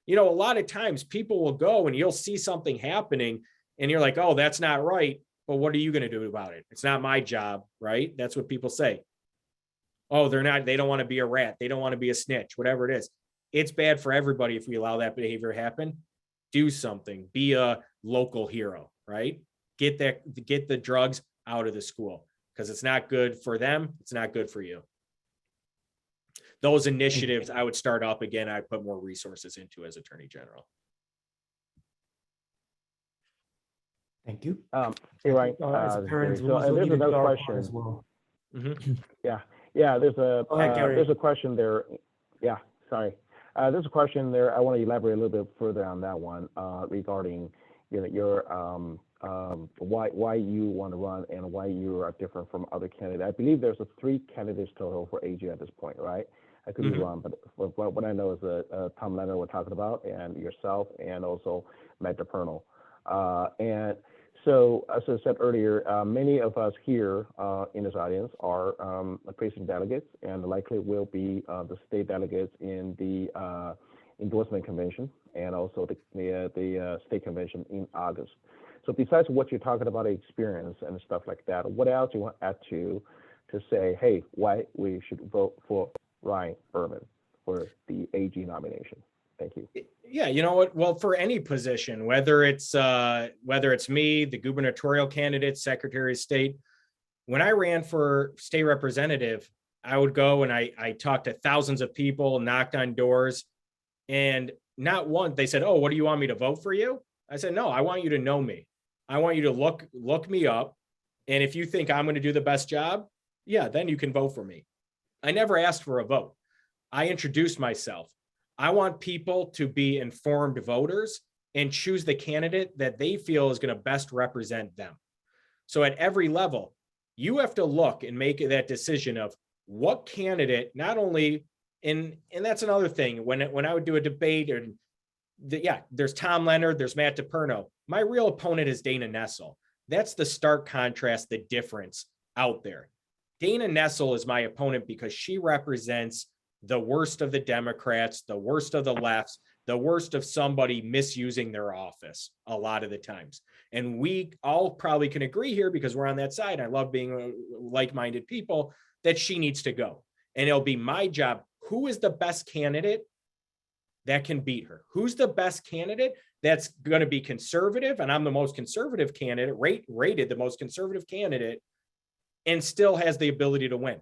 A lot of times people will go and you'll see something happening and you're like, oh, that's not right. But what are you going to do about it? It's not my job, right? That's what people say. Oh, they don't want to be a rat. They don't want to be a snitch, whatever it is. It's bad for everybody if we allow that behavior to happen. Do something, be a local hero, right? Get the drugs out of the school because it's not good for them. It's not good for you. Those initiatives I would start up again. I put more resources into as Attorney General. Thank you. You're right. As parents, we also there's need to do another our part question as well. Yeah. There's a Go ahead, Gary. there's a question there. Yeah, sorry. There's a question there. I want to elaborate a little bit further on that one regarding your why you want to run and why you are different from other candidates. I believe there's 3 candidates total for AG at this point, right? I could be wrong, but what I know is Tom Leonard we're talking about, and yourself, and also Matt DePerno. And so, as I said earlier, many of us here in this audience are precinct delegates, and likely will be the state delegates in the endorsement convention, and also the state convention in August. So, besides what you're talking about, experience and stuff like that, what else you want to add to say, hey, why we should vote for Ryan Berman for the AG nomination? Thank you. Yeah, you know what? Well, for any position, whether it's me, the gubernatorial candidate, Secretary of State, when I ran for state representative, I would go and I talked to thousands of people, knocked on doors, and not one, they said, oh, what do you want me to vote for you? I said, no, I want you to know me. I want you to look me up. And if you think I'm going to do the best job, then you can vote for me. I never asked for a vote. I introduced myself. I want people to be informed voters and choose the candidate that they feel is going to best represent them. So at every level, you have to look and make that decision of what candidate, not only, and that's another thing, when I would do a debate, and there's Tom Leonard, there's Matt DePerno. My real opponent is Dana Nessel. That's the stark contrast, the difference out there. Dana Nessel is my opponent because she represents the worst of the Democrats, the worst of the lefts, the worst of somebody misusing their office a lot of the times. And we all probably can agree here, because we're on that side. I love being like-minded people, that she needs to go. And it'll be my job. Who is the best candidate that can beat her? Who's the best candidate that's going to be conservative? And I'm the most conservative candidate, rated the most conservative candidate, and still has the ability to win.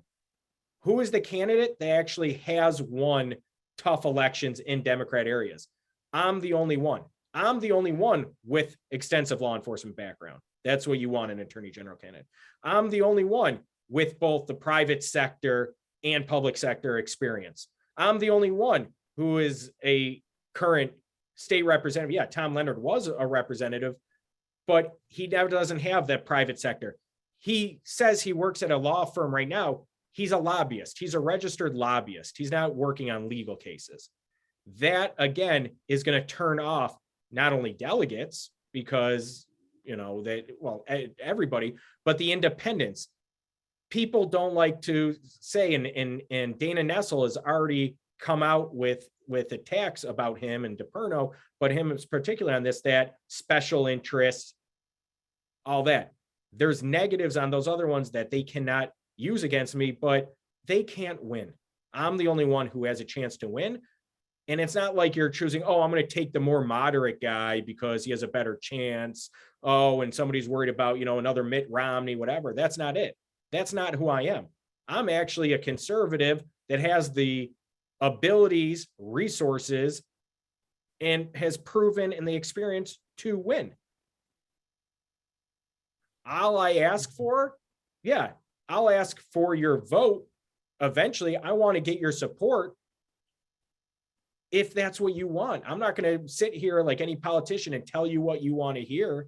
Who is the candidate that actually has won tough elections in Democrat areas? I'm the only one. I'm the only one with extensive law enforcement background. That's what you want in an attorney general candidate. I'm the only one with both the private sector and public sector experience. I'm the only one who is a current state representative. Yeah, Tom Leonard was a representative, but he now doesn't have that private sector. He says he works at a law firm right now. He's a lobbyist. He's a registered lobbyist. He's not working on legal cases. That, again, is going to turn off not only delegates, because, everybody, but the independents. People don't like to say, and Dana Nessel has already come out with attacks about him and DePerno, but him is particularly on this, that special interests, all that. There's negatives on those other ones that they cannot use against me, but they can't win. I'm the only one who has a chance to win. And it's not like you're choosing, oh, I'm going to take the more moderate guy because he has a better chance. Oh, and somebody's worried about, another Mitt Romney, whatever. That's not it. That's not who I am. I'm actually a conservative that has the abilities, resources, and has proven in the experience to win. All I ask for, I'll ask for your vote. Eventually, I want to get your support if that's what you want. I'm not going to sit here like any politician and tell you what you want to hear.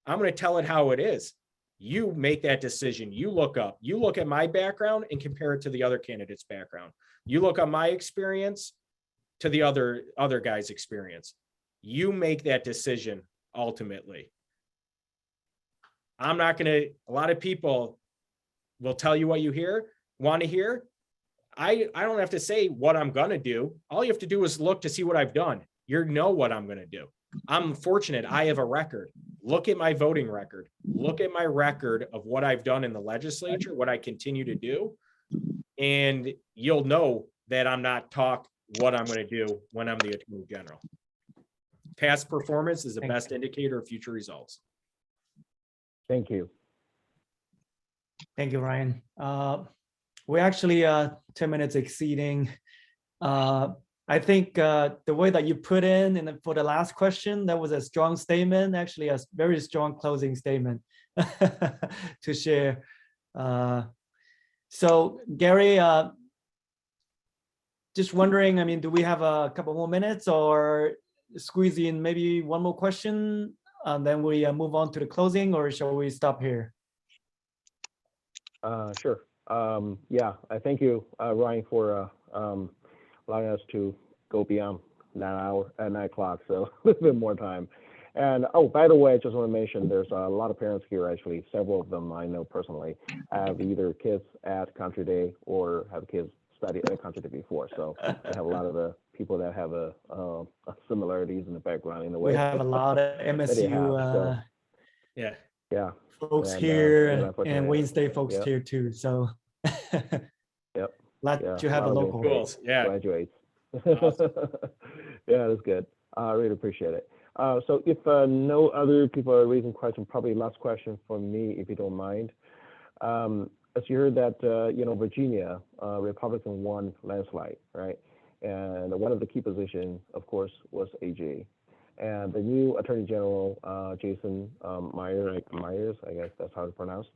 I'm going to tell it how it is. You make that decision. You look at my background and compare it to the other candidate's background. You look at my experience to the other guy's experience. You make that decision ultimately. I'm not going to, a lot of people will tell you what you want to hear. I don't have to say what I'm going to do. All you have to do is look to see what I've done. You know what I'm going to do. I'm fortunate. I have a record. Look at my voting record. Look at my record of what I've done in the legislature, what I continue to do. And you'll know that I'm not what I'm going to do when I'm the Attorney General. Past performance is the best indicator of future results. Thank you. Thank you, Ryan. We're actually 10 minutes exceeding. I think the way that you put in for the last question, that was a strong statement, actually a very strong closing statement to share. So Gary, just wondering, I mean, do we have a couple more minutes or squeeze in maybe one more question and then we move on to the closing, or shall we stop here? Sure. I thank you, Ryan, for allowing us to go beyond that hour at 9 o'clock, so a little bit more time. And by the way, I just want to mention there's a lot of parents here, actually, several of them I know personally, have either kids at Country Day or have kids study at Country Day before. So I have a lot of the people that have similarities in the background in a way. We have a lot of MSU folks here and Wayne State folks here too. So glad you have a local. Graduates. Awesome. That's good. I really appreciate it. So if no other people are raising questions, probably last question for me, if you don't mind. As you heard that, Virginia, Republican won landslide, right? And one of the key positions, of course, was AG. And the new Attorney General, Jason Myers, I guess that's how it's pronounced.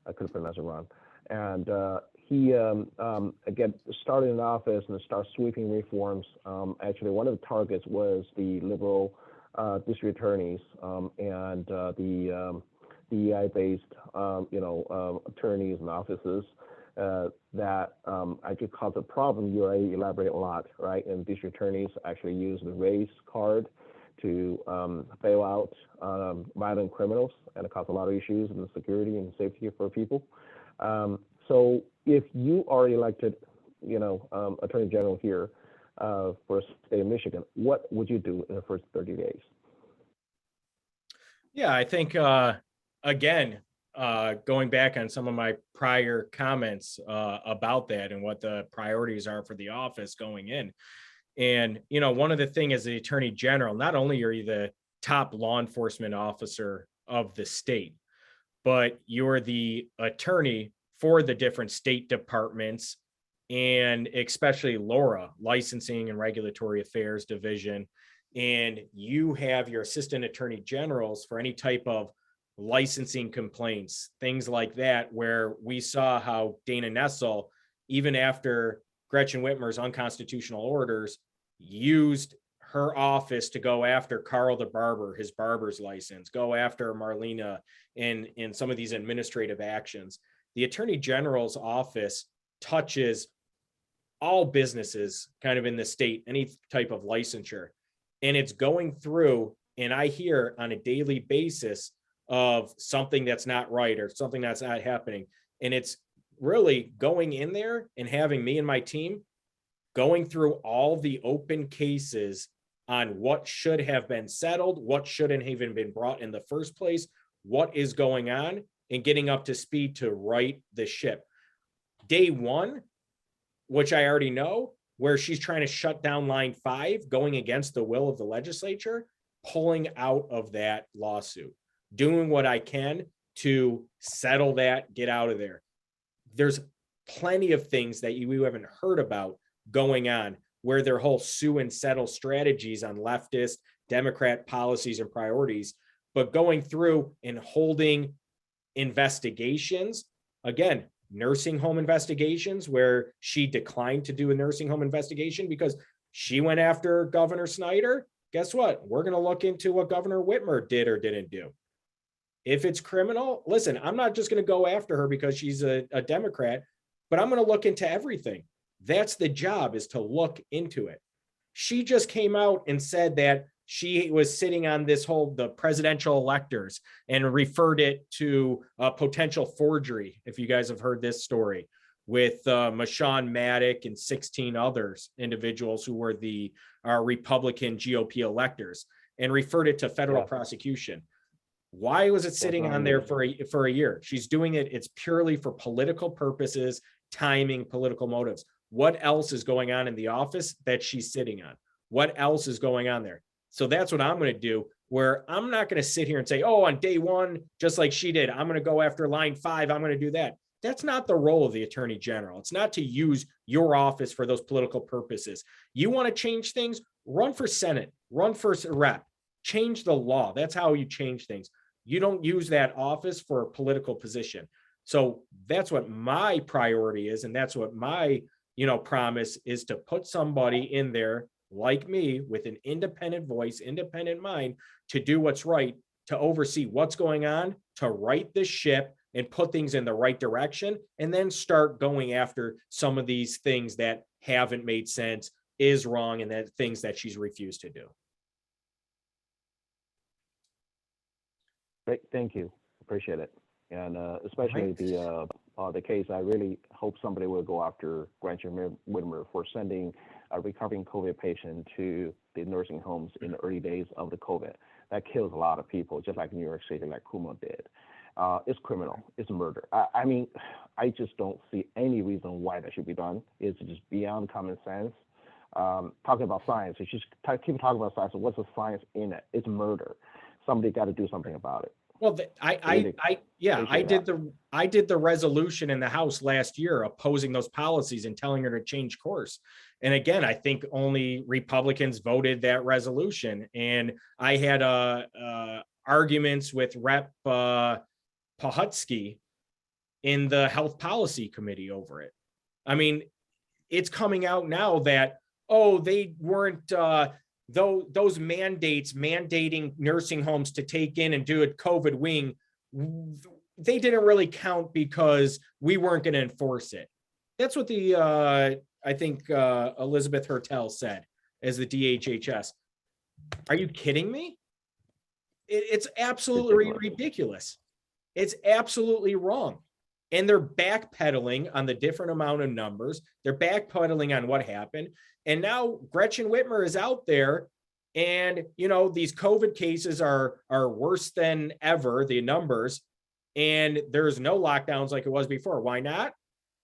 I could pronounce it wrong. And he, again, started in office and started sweeping reforms. Actually, one of the targets was the liberal district attorneys and the DEI-based, attorneys and offices that actually caused a problem. You already elaborate a lot, right? And district attorneys actually use the race card to bail out violent criminals, and it caused a lot of issues in the security and safety for people. So if you are elected, Attorney General here for the state of Michigan, what would you do in the first 30 days? Yeah, I think, again, going back on some of my prior comments about that and what the priorities are for the office going in. And, one of the things as the Attorney General, not only are you the top law enforcement officer of the state, but you're the attorney for the different state departments, and especially LAURA, Licensing and Regulatory Affairs Division. And you have your assistant attorney generals for any type of licensing complaints, things like that, where we saw how Dana Nessel, even after Gretchen Whitmer's unconstitutional orders, used her office to go after Carl the barber, his barber's license, go after Marlena in some of these administrative actions. The Attorney General's office touches all businesses kind of in the state, any type of licensure. And it's going through, and I hear on a daily basis of something that's not right or something that's not happening. And it's really going in there and having me and my team going through all the open cases on what should have been settled, what shouldn't have even been brought in the first place, what is going on, and getting up to speed to right the ship. Day one, which I already know, where she's trying to shut down line 5, going against the will of the legislature, pulling out of that lawsuit, doing what I can to settle that, get out of there. There's plenty of things that you haven't heard about going on, where their whole sue and settle strategies on leftist Democrat policies and priorities, but going through and holding investigations, again, nursing home investigations, where she declined to do a nursing home investigation because she went after Governor Snyder. Guess what? We're going to look into what Governor Whitmer did or didn't do. If it's criminal, listen, I'm not just going to go after her because she's a Democrat, but I'm going to look into everything. That's the job, is to look into it. She just came out and said that she was sitting on the presidential electors and referred it to a potential forgery. If you guys have heard this story with Mashawn Maddock and 16 others individuals who were the Republican GOP electors, and referred it to federal prosecution. Why was it sitting on there for a year? She's doing it. It's purely for political purposes, timing, political motives. What else is going on in the office that she's sitting on? What else is going on there? So that's what I'm going to do, where I'm not going to sit here and say, oh, on day one, just like she did, I'm going to go after line 5. I'm going to do that. That's not the role of the Attorney General. It's not to use your office for those political purposes. You want to change things? Run for Senate, run for rep, change the law. That's how you change things. You don't use that office for a political position. So that's what my priority is. And that's what my, promise is, to put somebody in there like me with an independent voice, independent mind, to do what's right, to oversee what's going on, to right the ship and put things in the right direction, and then start going after some of these things that haven't made sense, is wrong, and that things that she's refused to do. Great, thank you, appreciate it. And especially the case, I really hope somebody will go after Gretchen Whitmer for sending a recovering COVID patient to the nursing homes in the early days of the COVID. That kills a lot of people, just like New York City, like Cuomo did. It's criminal, it's murder. I mean, I just don't see any reason why that should be done. It's just beyond common sense. Talking about science, you just keep talking about science. What's the science in it? It's murder. Somebody got to do something about it. Well, I did the resolution in the House last year opposing those policies and telling her to change course. And again, I think only Republicans voted that resolution. And I had arguments with Rep. Pahutsky in the Health Policy Committee over it. I mean, it's coming out now that, oh, they weren't those mandates mandating nursing homes to take in and do a COVID wing, they didn't really count because we weren't going to enforce it. That's what the I think Elizabeth Hertel said as the DHHS. Are you kidding me? It's absolutely ridiculous. It's absolutely wrong. And they're backpedaling on the different amount of numbers. They're backpedaling on what happened. And now Gretchen Whitmer is out there, and these COVID cases are worse than ever, the numbers, and there's no lockdowns like it was before. Why not?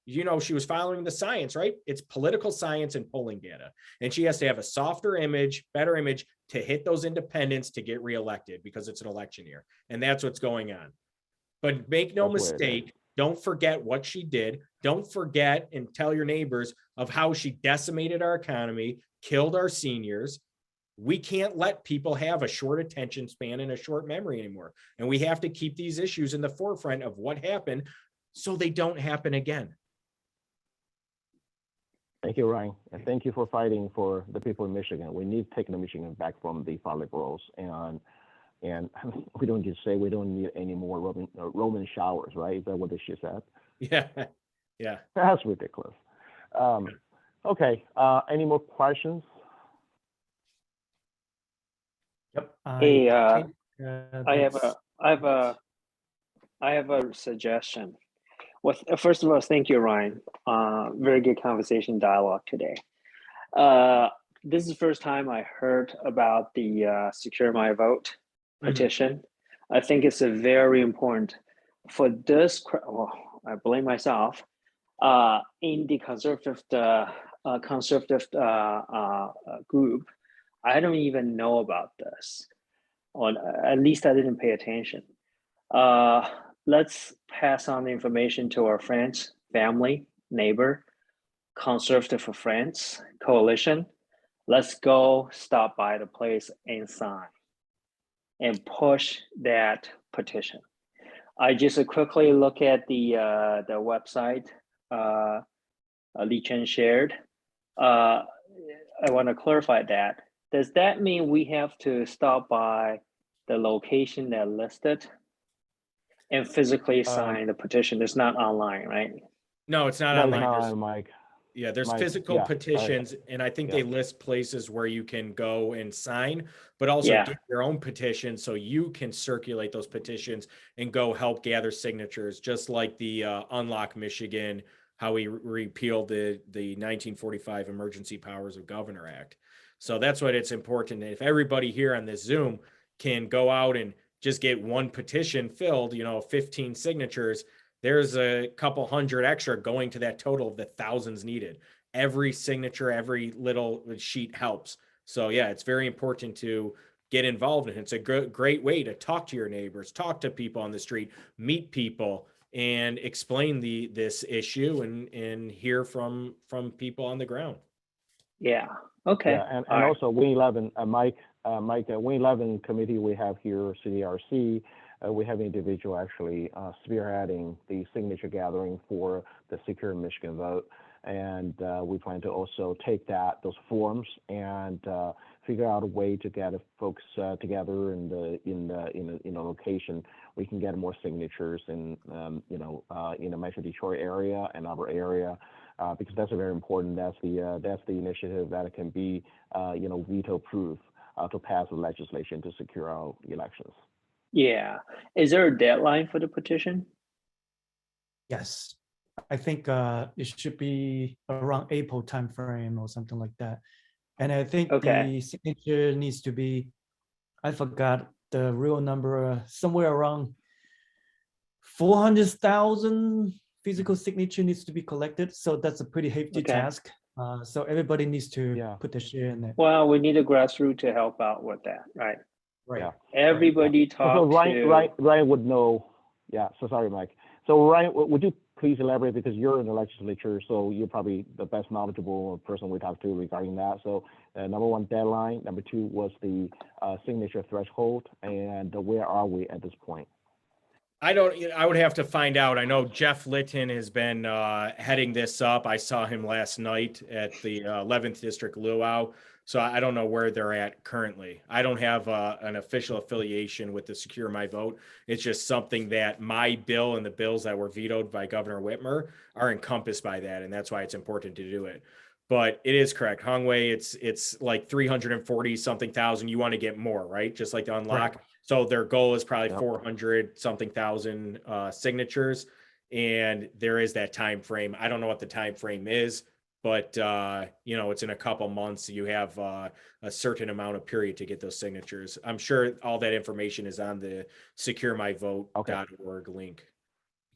She was following the science, right? It's political science and polling data. And she has to have a softer image, better image to hit those independents to get reelected because it's an election year. And that's what's going on. But make no mistake, don't forget what she did. Don't forget and tell your neighbors of how she decimated our economy, killed our seniors. We can't let people have a short attention span and a short memory anymore. And we have to keep these issues in the forefront of what happened so they don't happen again. Thank you, Ryan. And thank you for fighting for the people in Michigan. We need to take Michigan back from the far liberals. And we don't just say we don't need any more Roman showers, right? Is that what she said? Yeah. That's ridiculous. Okay. Any more questions? Yep. Hey, I have a suggestion. Well, first of all, thank you, Ryan. Very good conversation dialogue today. This is the first time I heard about the Secure My Vote petition. I think it's a very important for this. Well, I blame myself. In the conservative group, I don't even know about this, or at least I didn't pay attention. Let's pass on the information to our friends, family, neighbor, conservative friends, coalition. Let's go stop by the place and sign and push that petition. I just quickly look at the website Li Chen shared. I want to clarify that. Does that mean we have to stop by the location that listed and physically sign the petition? It's not online, right? No, it's not No, online. no, There's- Mike. Yeah, there's Mike, physical yeah, petitions, and I think yeah. they list places where you can go and sign, but also Yeah. get your own petition so you can circulate those petitions and go help gather signatures, just like the Unlock Michigan, how we repealed the 1945 Emergency Powers of Governor Act. So that's what it's important. If everybody here on this Zoom can go out and just get one petition filled, 15 signatures, there's a couple hundred extra going to that total of the thousands needed. Every signature, every little sheet helps. So yeah, it's very important to get involved, and it's a great way to talk to your neighbors, talk to people on the street, meet people, and explain this issue and hear from people on the ground. Yeah. Okay. Yeah, and All right. also Win 11, Mike, Win 11 committee we have here, CDRC, we have an individual actually spearheading the signature gathering for the Secure Michigan Vote, and we plan to also take those forms and figure out a way to get folks together in a location we can get more signatures in the Metro Detroit area and our area. Because that's very important. That's the initiative that can be, veto proof to pass the legislation to secure our elections. Yeah. Is there a deadline for the petition? Yes, I think it should be around April timeframe or something like that. And I think Okay. the signature needs to be, I forgot the real number, somewhere around 400,000 physical signature needs to be collected. So that's a pretty hefty Okay. task. So everybody needs to Yeah. put their share in it. Well, we need a grassroots to help out with that, right? Right. Yeah. Everybody So talk to. Ryan would know. Yeah. So sorry, Mike. So Ryan, would you please elaborate, because you're in the legislature, so you're probably the best knowledgeable person we talk to regarding that. So number one, deadline. Number two was the signature threshold, and where are we at this point? I would have to find out. I know Jeff Litton has been heading this up. I saw him last night at the 11th District Luau. So I don't know where they're at currently. I don't have an official affiliation with the Secure My Vote. It's just something that my bill and the bills that were vetoed by Governor Whitmer are encompassed by that. And that's why it's important to do it. But it is correct. Hong Wei, it's like 340 something thousand. You want to get more, right? Just like the Unlock. Right. So their goal is probably Yep. 400 something thousand signatures. And there is that time frame. I don't know what the time frame is, but it's in a couple months. You have a certain amount of period to get those signatures. I'm sure all that information is on the securemyvote.org link.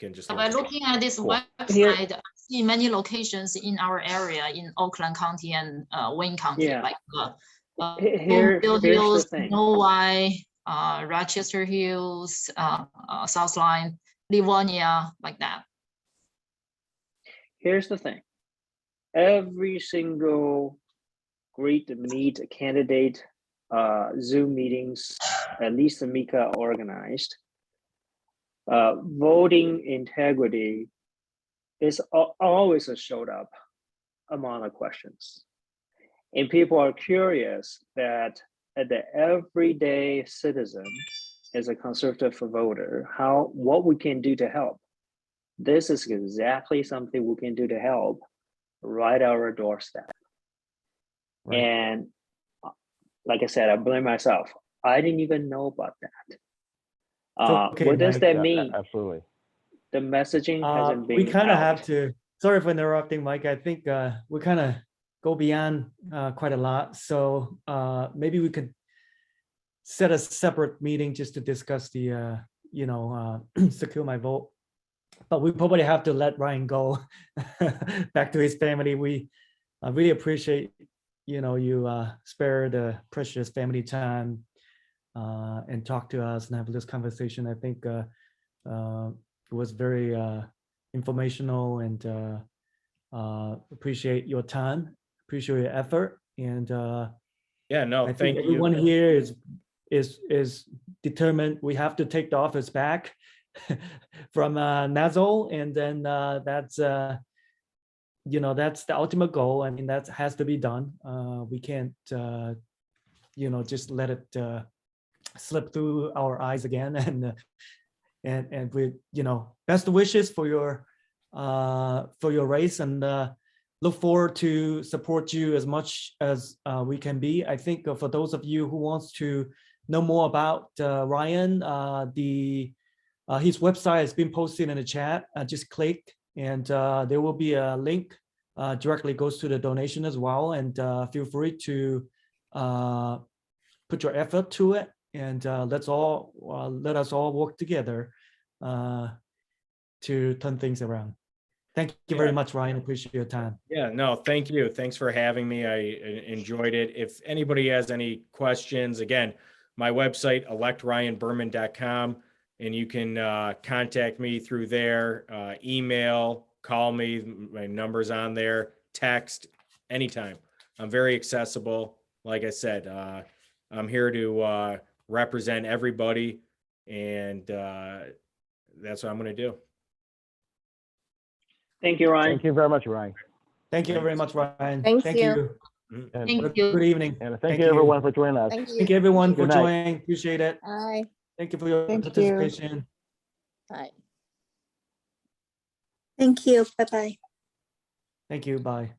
You can just By looking at this Cool. website, I see many locations in our area in Oakland County and Wayne County, Yeah. like Here's Bill the Hills, thing. Novi, Rochester Hills, South Line, Livonia, like that. Here's the thing. Every single great meet candidate Zoom meetings, at least the MICCA organized, voting integrity is always a showed up among the questions. And people are curious that at the everyday citizen as a conservative voter, what we can do to help. This is exactly something we can do to help right at our doorstep. Right. And like I said, I blame myself. I didn't even know about that. okay, What does Mike. that Yeah, mean? absolutely. The messaging hasn't been We kind of out. have to, sorry for interrupting, Mike. I think we kind of go beyond quite a lot. So maybe we could set a separate meeting just to discuss the, secure my vote. But we probably have to let Ryan go back to his family. We really appreciate, you spare the precious family time and talk to us and have this conversation. I think it was very informational, and appreciate your time, appreciate your effort, and Yeah, no, I thank think you. everyone here is determined. We have to take the office back from Nazol, and then that's that's the ultimate goal. I mean, that has to be done. We can't just let it slip through our eyes again. And we best wishes for your race, and look forward to support you as much as we can be. I think for those of you who wants to know more about Ryan, his website has been posted in the chat. Just click, and there will be a link directly goes to the donation as well. And feel free to put your effort to it, and let us all work together to turn things around. Thank you very much, Ryan. Appreciate your time. Yeah, no, thank you. Thanks for having me. I enjoyed it. If anybody has any questions, again, my website, electryanberman.com, and you can contact me through there, email, call me, my number's on there, text, anytime. I'm very accessible. Like I said, I'm here to represent everybody, and that's what I'm going to do. Thank you, Ryan. Thank you very much, Ryan. Thank you very much, Ryan. Thank Thank you. you. And, Thank you. Good evening. and thank Thank you you. everyone for joining us. Thank Thank you. you everyone for Good night. joining. Appreciate it. Bye. Thank you for your Thank you. participation. Bye. Thank you. Bye-bye. Thank you. Bye.